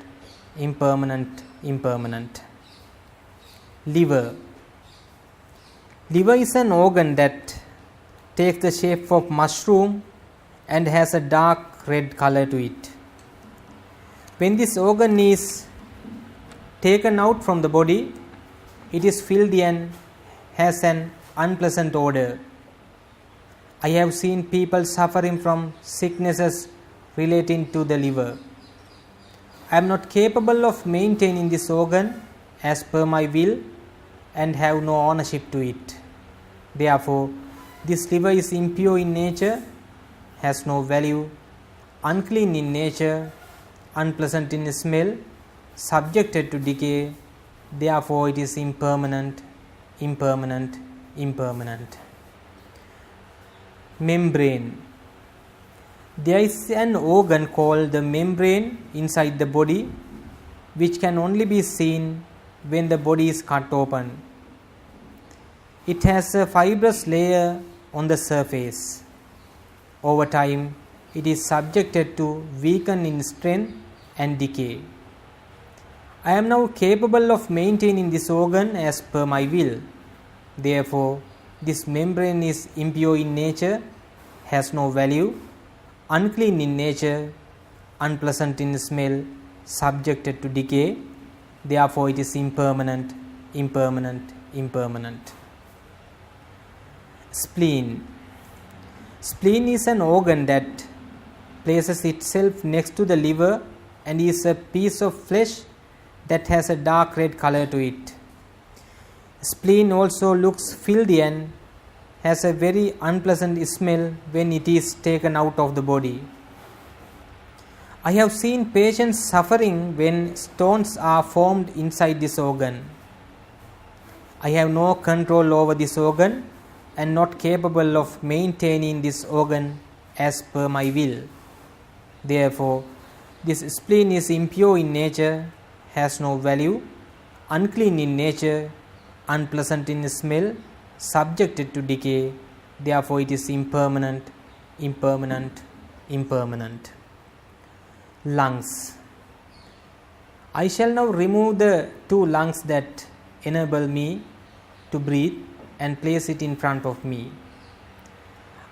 Liver. Liver is an organ that takes the shape of mushroom and has a dark red color to it. When this organ is taken out from the body, it is filthy and has an unpleasant odor. I have seen people suffering from sicknesses relating to the liver. I am not capable of maintaining this organ as per my will and have no ownership to it. Therefore, this liver is impure in nature, has no value, unclean in nature, unpleasant in smell, subjected to decay, therefore it is impermanent. Membrane. There is an organ called the membrane inside the body, which can only be seen when the body is cut open. It has a fibrous layer on the surface. Over time, it is subjected to weaken in strength and decay. I am now capable of maintaining this organ as per my will. Therefore, this membrane is impure in nature, has no value, unclean in nature, unpleasant in smell, subjected to decay, therefore it is impermanent. Spleen. Spleen is an organ that places itself next to the liver and is a piece of flesh that has a dark red color to it. Spleen also looks filthy and has a very unpleasant smell when it is taken out of the body. I have seen patients suffering when stones are formed inside this organ. I have no control over this organ and not capable of maintaining this organ as per my will. Therefore, this spleen is impure in nature, has no value, unclean in nature, unpleasant in smell, subjected to decay, therefore it is impermanent. Lungs. I shall now remove the two lungs that enable me to breathe and place it in front of me.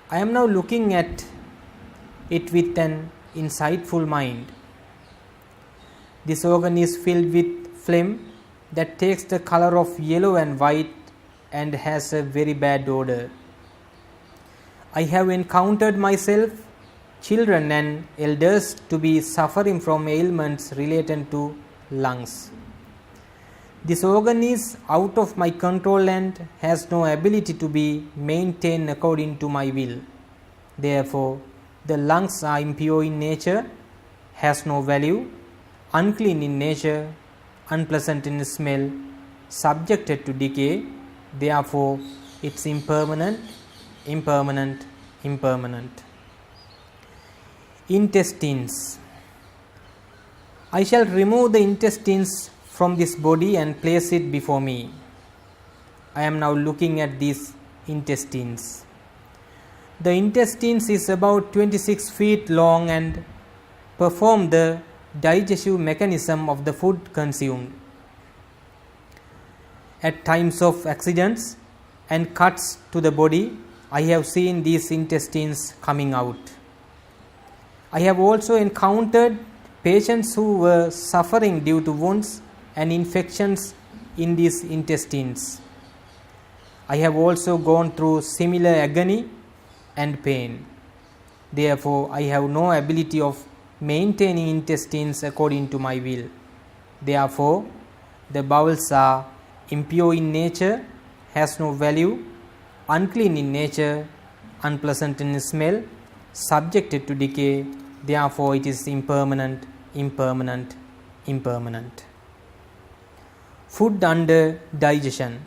I am now looking at it with an insightful mind. This organ is filled with phlegm that takes the color of yellow and white and has a very bad odor. I have encountered myself, children and elders to be suffering from ailments related to lungs. This organ is out of my control and has no ability to be maintained according to my will. Therefore, the lungs are impure in nature, has no value, unclean in nature, unpleasant in smell, subjected to decay, therefore it's impermanent. Intestines. I shall remove the intestines from this body and place it before me. I am now looking at these intestines. The intestines is about 26 feet long and perform the digestive mechanism of the food consumed. At times of accidents and cuts to the body, I have seen these intestines coming out. I have also encountered patients who were suffering due to wounds and infections in these intestines. I have also gone through similar agony and pain. Therefore, I have no ability of maintaining intestines according to my will. Therefore, the bowels are impure in nature, has no value, unclean in nature, unpleasant in smell, subjected to decay. Therefore, it is impermanent, impermanent, impermanent. Food under digestion.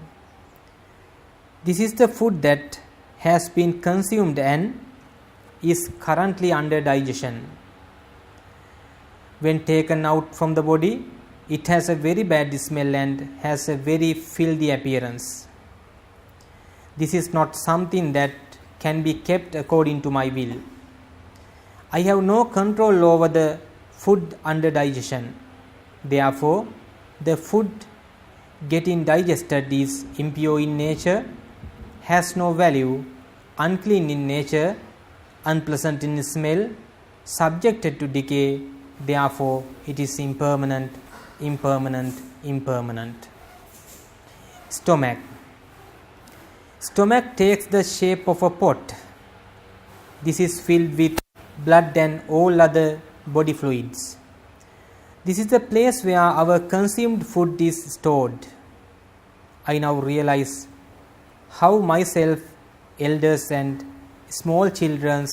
This is the food that has been consumed and is currently under digestion. When taken out from the body, it has a very bad smell and has a very filthy appearance. This is not something that can be kept according to my will. I have no control over the food under digestion. Therefore, the food getting digested is impure in nature, has no value, unclean in nature, unpleasant in smell, subjected to decay. Therefore, it is impermanent, impermanent, impermanent. Stomach. Stomach takes the shape of a pot. This is filled with blood and all other body fluids. This is the place where our consumed food is stored. I now realize how myself, elders and small children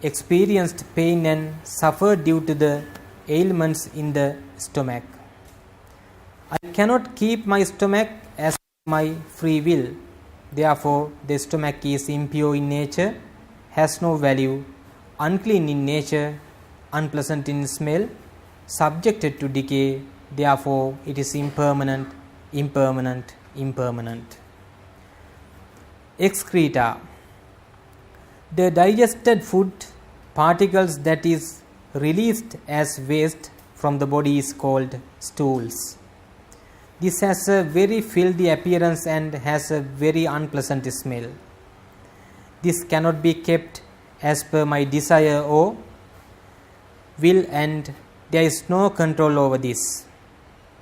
experienced pain and suffered due to the ailments in the stomach. I cannot keep my stomach as my free will. Therefore, the stomach is impure in nature, has no value, unclean in nature, unpleasant in smell, subjected to decay. Therefore, it is impermanent, impermanent, impermanent. Excreta. The digested food particles that is released as waste from the body is called stools. This has a very filthy appearance and has a very unpleasant smell. This cannot be kept as per my desire or will, and there is no control over this.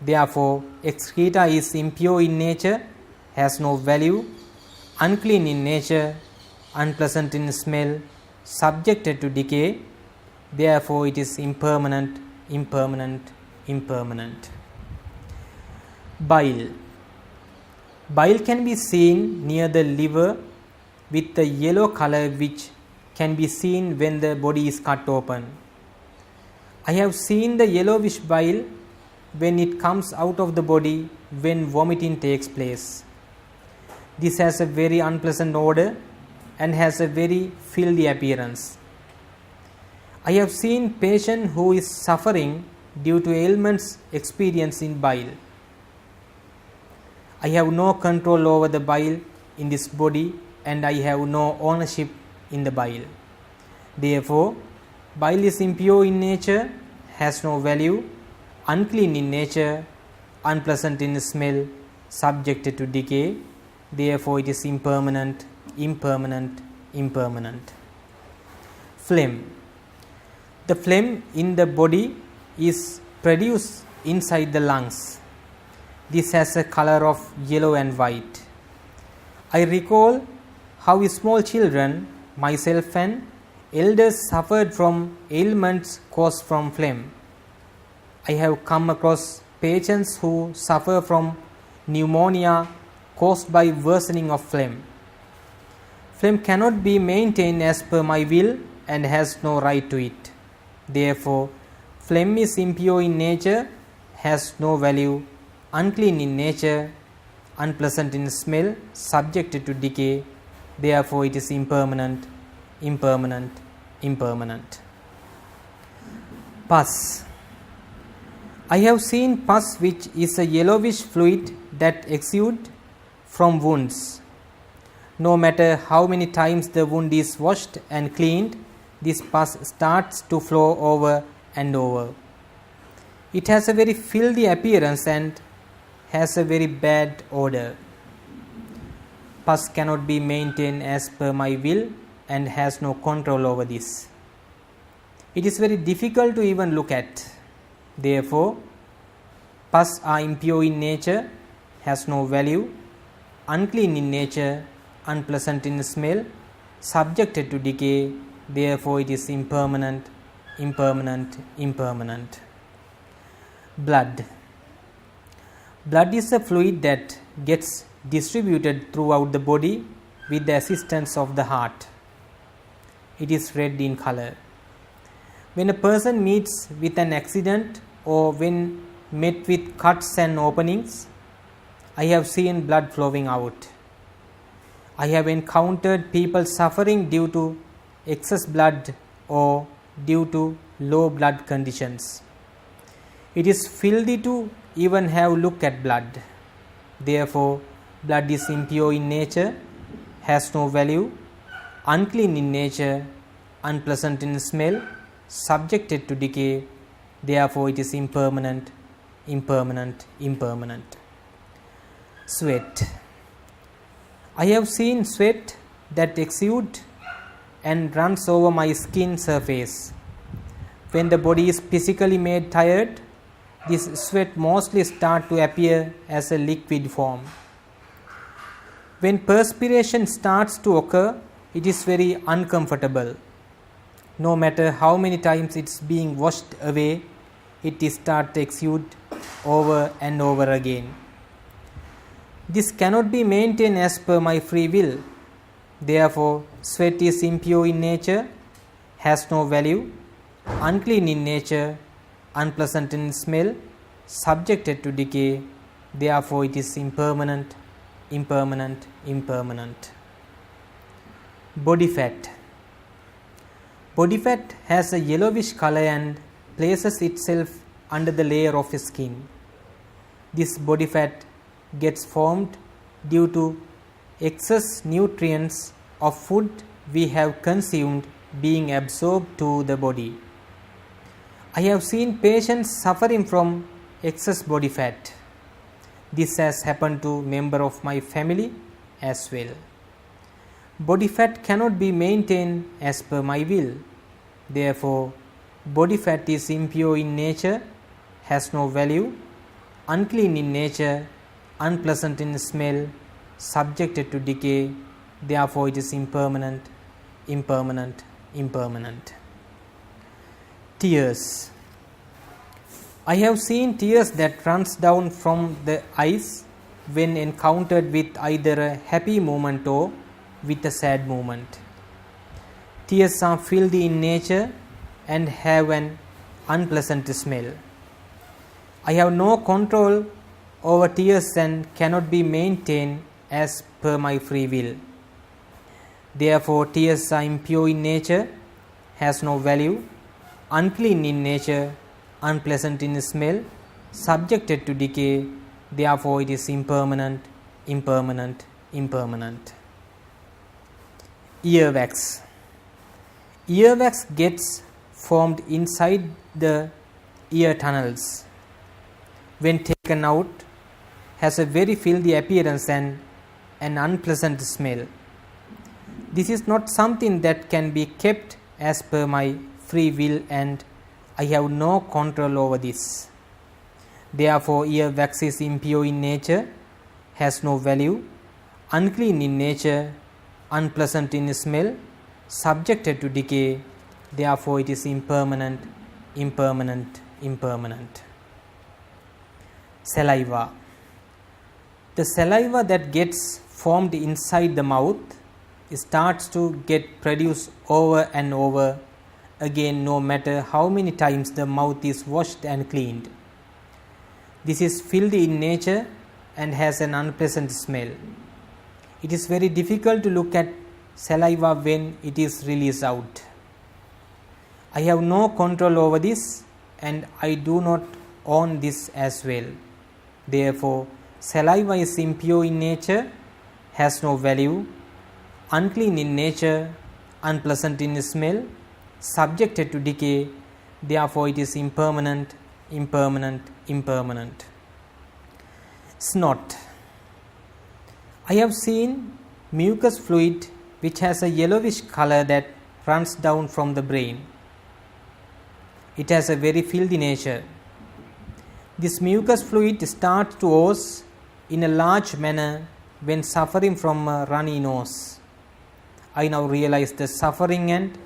Therefore, excreta is impure in nature, has no value, unclean in nature, unpleasant in smell, subjected to decay. Therefore, it is impermanent, impermanent, impermanent. Bile. Bile can be seen near the liver with the yellow color which can be seen when the body is cut open. I have seen the yellowish bile when it comes out of the body when vomiting takes place. This has a very unpleasant odor and has a very filthy appearance. I have seen patient who is suffering due to ailments experiencing bile. I have no control over the bile in this body and I have no ownership in the bile. Therefore, bile is impure in nature, has no value, unclean in nature, unpleasant in smell, subjected to decay. Therefore, it is impermanent, impermanent, impermanent. Phlegm. The phlegm in the body is produced inside the lungs. This has a color of yellow and white. I recall how small children, myself and elders suffered from ailments caused from phlegm. I have come across patients who suffer from pneumonia caused by worsening of phlegm. Phlegm cannot be maintained as per my will and has no right to it. Therefore, phlegm is impure in nature, has no value, unclean in nature, unpleasant in smell, subjected to decay. Therefore, it is impermanent, impermanent, impermanent. Pus. I have seen pus, which is a yellowish fluid that exudes from wounds. No matter how many times the wound is washed and cleaned, this pus starts to flow over and over. It has a very filthy appearance and has a very bad odor. Pus cannot be maintained as per my will and has no control over this. It is very difficult to even look at. Therefore, pus are impure in nature, has no value, unclean in nature, unpleasant in smell, subjected to decay, therefore it is impermanent, impermanent, impermanent. Blood. Blood is a fluid that gets distributed throughout the body with the assistance of the heart. It is red in color. When a person meets with an accident or when met with cuts and openings, I have seen blood flowing out. I have encountered people suffering due to excess blood or due to low blood conditions. It is filthy to even have a look at blood. Therefore, blood is impure in nature, has no value, unclean in nature, unpleasant in smell, subjected to decay, therefore it is impermanent, impermanent, impermanent. Sweat. I have seen sweat that exudes and runs over my skin surface. When the body is physically made tired, this sweat mostly starts to appear as a liquid form. When perspiration starts to occur, it is very uncomfortable. No matter how many times it is being washed away, it starts to exude over and over again. This cannot be maintained as per my free will. Therefore, sweat is impure in nature, has no value, unclean in nature, unpleasant in smell, subjected to decay, therefore it is impermanent, impermanent, impermanent. Body fat. Body fat has a yellowish color and places itself under the layer of skin. This body fat gets formed due to excess nutrients of food we have consumed being absorbed to the body. I have seen patients suffering from excess body fat. This has happened to members of my family as well. Body fat cannot be maintained as per my will. Therefore, body fat is impure in nature, has no value, unclean in nature, unpleasant in smell, subjected to decay, therefore it is impermanent, impermanent, impermanent. Tears. I have seen tears that runs down from the eyes when encountered with either a happy moment or with a sad moment. Tears are filthy in nature and have an unpleasant smell. I have no control over tears and cannot be maintained as per my free will. Therefore, tears are impure in nature, has no value, unclean in nature, unpleasant in smell, subjected to decay, therefore it is impermanent, impermanent, impermanent. Earwax. Earwax gets formed inside the ear tunnels. When taken out, has a very filthy appearance and an unpleasant smell. This is not something that can be kept as per my free will and I have no control over this. Therefore, earwax is impure in nature, has no value, unclean in nature, unpleasant in smell, subjected to decay, therefore it is impermanent, impermanent, impermanent. Saliva. The saliva that gets formed inside the mouth starts to get produced over and over again, no matter how many times the mouth is washed and cleaned. This is filthy in nature and has an unpleasant smell. It is very difficult to look at saliva when it is released out. I have no control over this and I do not own this as well. Therefore, saliva is impure in nature, has no value, unclean in nature, unpleasant in smell, subjected to decay, therefore it is impermanent, impermanent, impermanent. Snot. I have seen mucus fluid which has a yellowish color that runs down from the brain. It has a very filthy nature. This mucus fluid starts to ooze in a large manner when suffering from a runny nose. I now realize the suffering and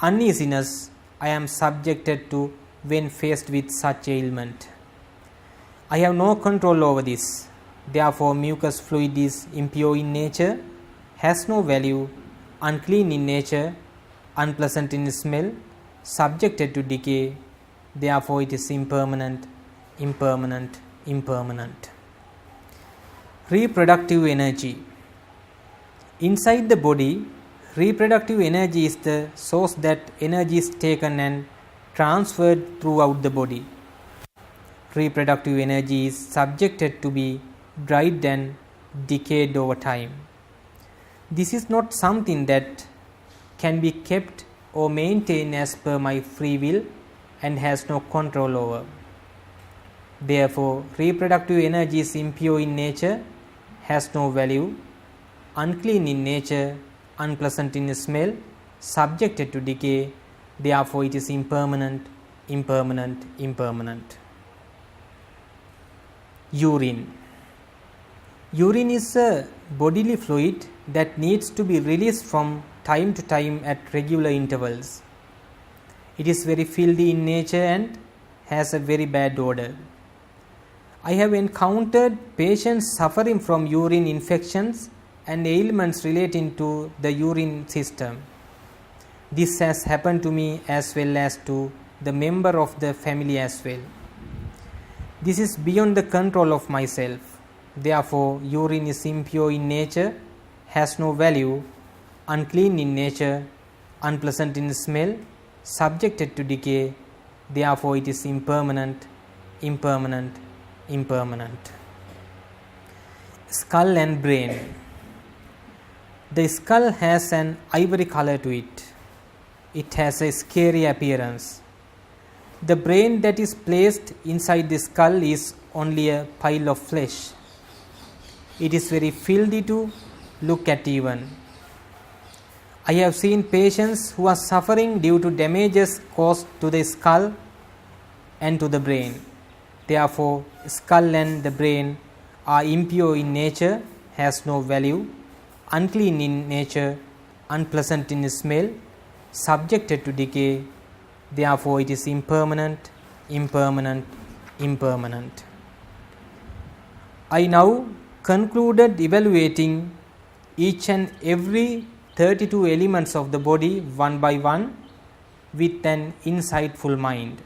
uneasiness I am subjected to when faced with such ailment. I have no control over this. Therefore, mucus fluid is impure in nature, has no value, unclean in nature, unpleasant in smell, subjected to decay. Therefore, it is impermanent, impermanent, impermanent. Reproductive energy. Inside the body, reproductive energy is the source that energy is taken and transferred throughout the body. Reproductive energy is subjected to be dried and decayed over time. This is not something that can be kept or maintained as per my free will and has no control over. Therefore, reproductive energy is impure in nature, has no value, unclean in nature, unpleasant in smell, subjected to decay. Therefore, it is impermanent, impermanent, impermanent. Urine. Urine is a bodily fluid that needs to be released from time to time at regular intervals. It is very filthy in nature and has a very bad odor. I have encountered patients suffering from urine infections and ailments relating to the urine system. This has happened to me as well as to the member of the family as well. This is beyond the control of myself. Therefore, urine is impure in nature, has no value, unclean in nature, unpleasant in smell, subjected to decay. Therefore, it is impermanent, impermanent, impermanent. Skull and brain. The skull has an ivory color to it. It has a scary appearance. The brain that is placed inside the skull is only a pile of flesh. It is very filthy to look at even. I have seen patients who are suffering due to damages caused to the skull and to the brain. Therefore, skull and the brain are impure in nature, has no value, unclean in nature, unpleasant in smell, subjected to decay. Therefore, it is impermanent, impermanent, impermanent. I now concluded evaluating each and every 32 elements of the body one by one with an insightful mind.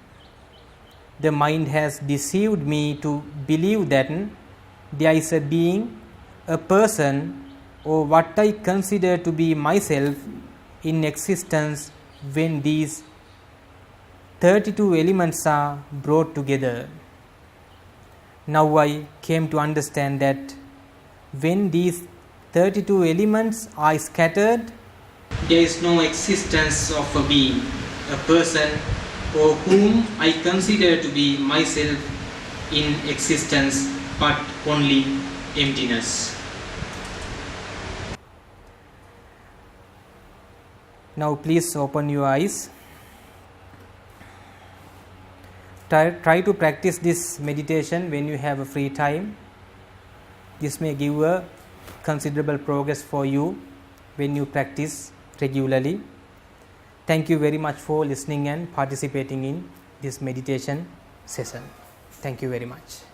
The mind has deceived me to believe that there is a being, a person, or what I consider to be myself in existence when these 32 elements are brought together. Now I came to understand that when these 32 elements are scattered, there is no existence of a being, a person, or whom I consider to be myself in existence, but only emptiness. Now please open your eyes. Try to practice this meditation when you have a free time. This may give a considerable progress for you when you practice regularly. Thank you very much for listening and participating in this meditation session. Thank you very much.